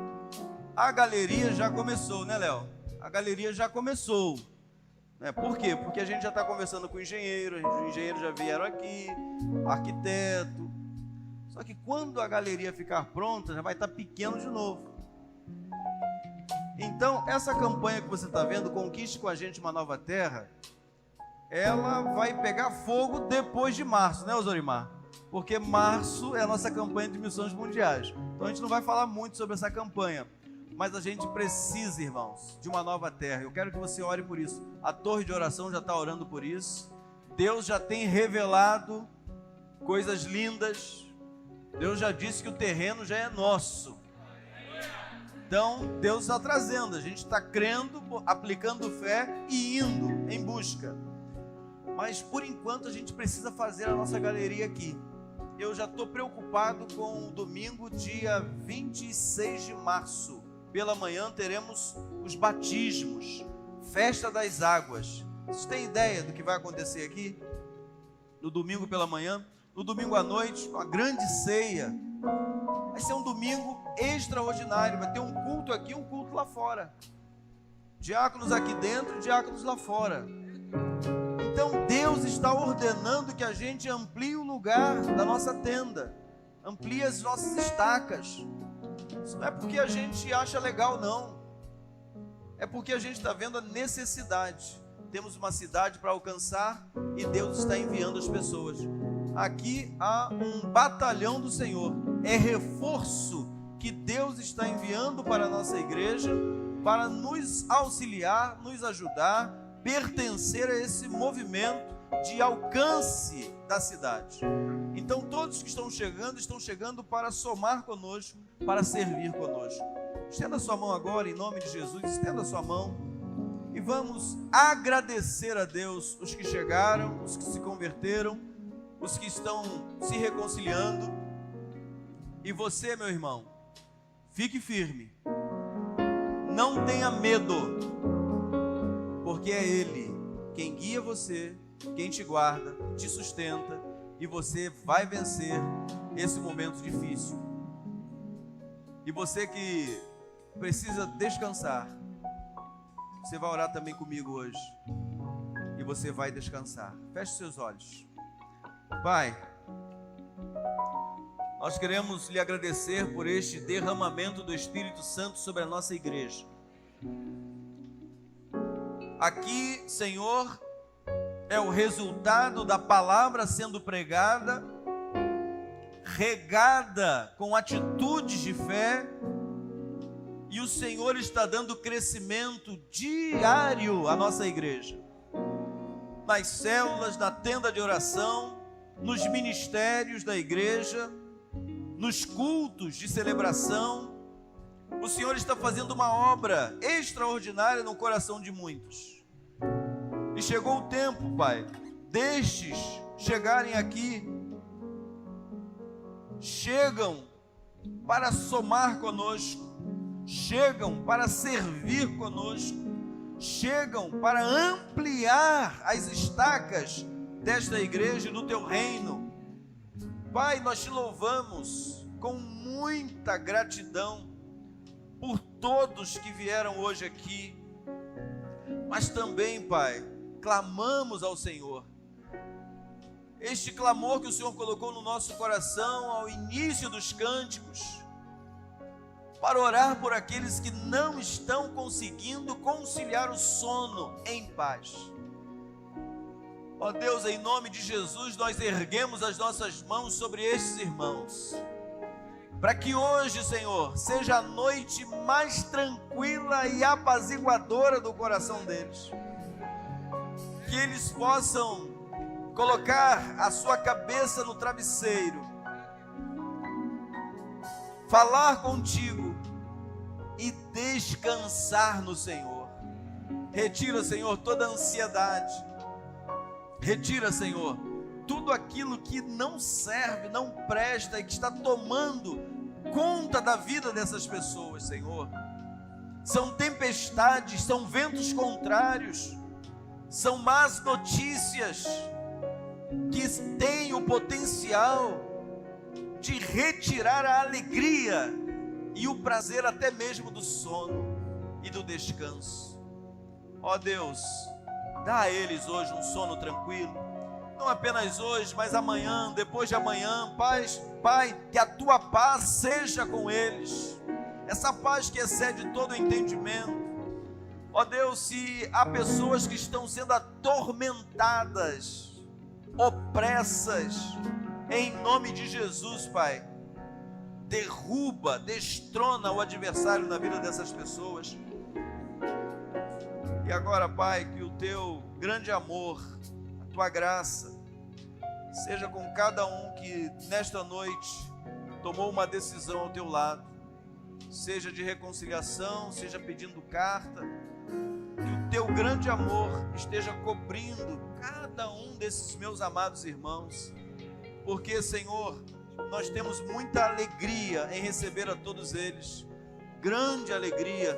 A galeria já começou, né, Léo? A galeria já começou. Por quê? Porque a gente já está conversando com o engenheiro, os engenheiros já vieram aqui, arquiteto. Só que quando a galeria ficar pronta, já vai estar pequeno de novo. Então, essa campanha que você está vendo, Conquiste com a Gente uma Nova Terra, ela vai pegar fogo depois de março, né, Osorimar? Porque março é a nossa campanha de missões mundiais. Então a gente não vai falar muito sobre essa campanha. mas a gente precisa, irmãos, de uma nova terra. Eu quero que você ore por isso. A torre de oração já está orando por isso. Deus já tem revelado coisas lindas. Deus já disse que o terreno já é nosso. Então, Deus está trazendo. A gente está crendo, aplicando fé e indo em busca. Mas, por enquanto, a gente precisa fazer a nossa galeria aqui. Eu já estou preocupado com o domingo, dia 26 de março. Pela manhã teremos os batismos, festa das águas. Vocês têm ideia do que vai acontecer aqui? No domingo pela manhã, no domingo à noite, uma grande ceia. Vai ser um domingo extraordinário. Vai ter um culto aqui, um culto lá fora. Diáconos aqui dentro, diáconos lá fora. Então Deus está ordenando que a gente amplie o lugar da nossa tenda, amplie as nossas estacas. Isso não é porque a gente acha legal, não. É porque a gente está vendo a necessidade. Temos uma cidade para alcançar e Deus está enviando as pessoas. Aqui há um batalhão do Senhor. É reforço que Deus está enviando para a nossa igreja, para nos auxiliar, nos ajudar, pertencer a esse movimento de alcance da cidade. Então todos que estão chegando para somar conosco, para servir conosco. Estenda sua mão agora, em nome de Jesus, estenda sua mão e vamos agradecer a Deus, os que chegaram, os que se converteram, os que estão se reconciliando. E você, meu irmão, fique firme, não tenha medo, porque é Ele quem guia você, quem te guarda, te sustenta, e você vai vencer esse momento difícil. E você que precisa descansar, você vai orar também comigo hoje, e você vai descansar. Feche seus olhos. Pai, nós queremos lhe agradecer por este derramamento do Espírito Santo sobre a nossa igreja. Aqui, Senhor, é o resultado da palavra sendo pregada, regada com atitudes de fé, e o Senhor está dando crescimento diário à nossa igreja, nas células, na tenda de oração, nos ministérios da igreja, nos cultos de celebração. O Senhor está fazendo uma obra extraordinária no coração de muitos. E chegou o tempo, Pai, destes chegarem aqui, chegam para somar conosco, chegam para servir conosco, chegam para ampliar as estacas desta igreja e do Teu reino. Pai, nós Te louvamos com muita gratidão por todos que vieram hoje aqui, mas também, Pai, clamamos ao Senhor, este clamor que o Senhor colocou no nosso coração ao início dos cânticos, para orar por aqueles que não estão conseguindo conciliar o sono em paz. Ó Deus, em nome de Jesus, nós erguemos as nossas mãos sobre estes irmãos, para que hoje, Senhor, seja a noite mais tranquila e apaziguadora do coração deles, que eles possam colocar a sua cabeça no travesseiro, falar contigo e descansar no Senhor. Retira, Senhor, toda a ansiedade, retira, Senhor, tudo aquilo que não serve, não presta e que está tomando conta da vida dessas pessoas, Senhor. São tempestades, são ventos contrários, são más notícias que têm o potencial de retirar a alegria e o prazer até mesmo do sono e do descanso. Ó Deus, dá a eles hoje um sono tranquilo, não apenas hoje, mas amanhã, depois de amanhã. Pai, que a Tua paz seja com eles, essa paz que excede todo o entendimento. Ó Deus, se há pessoas que estão sendo atormentadas, opressas, em nome de Jesus, Pai, derruba, destrona o adversário na vida dessas pessoas. E agora, Pai, que o teu grande amor, a tua graça, seja com cada um que nesta noite tomou uma decisão ao teu lado, seja de reconciliação, seja pedindo carta, que o teu grande amor esteja cobrindo cada um desses meus amados irmãos, porque, Senhor, nós temos muita alegria em receber a todos eles, grande alegria,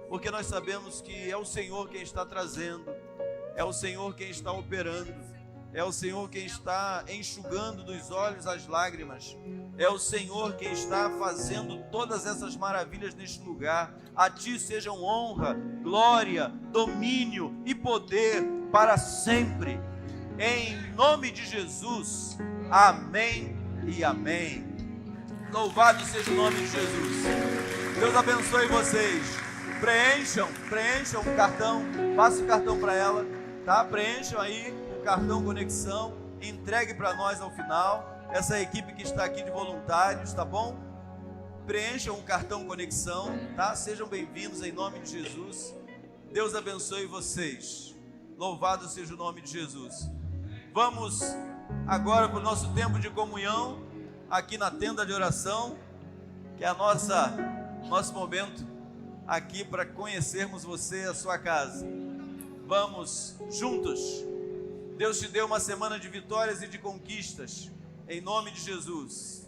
porque nós sabemos que é o Senhor quem está trazendo, é o Senhor quem está operando, é o Senhor quem está enxugando dos olhos as lágrimas, é o Senhor quem está fazendo todas essas maravilhas neste lugar. A Ti sejam honra, glória, domínio e poder para sempre, em nome de Jesus, amém e amém. Louvado seja o nome de Jesus. Deus abençoe vocês. Preencham o cartão, passe o cartão para ela, tá? Preencham aí o cartão conexão, entregue para nós ao final, essa equipe que está aqui de voluntários, tá bom? Preencham o cartão conexão, tá? Sejam bem-vindos em nome de Jesus. Deus abençoe vocês. Louvado seja o nome de Jesus. Vamos agora para o nosso tempo de comunhão aqui na tenda de oração, que é nosso momento aqui para conhecermos você e a sua casa. Vamos juntos. Deus te deu uma semana de vitórias e de conquistas, em nome de Jesus.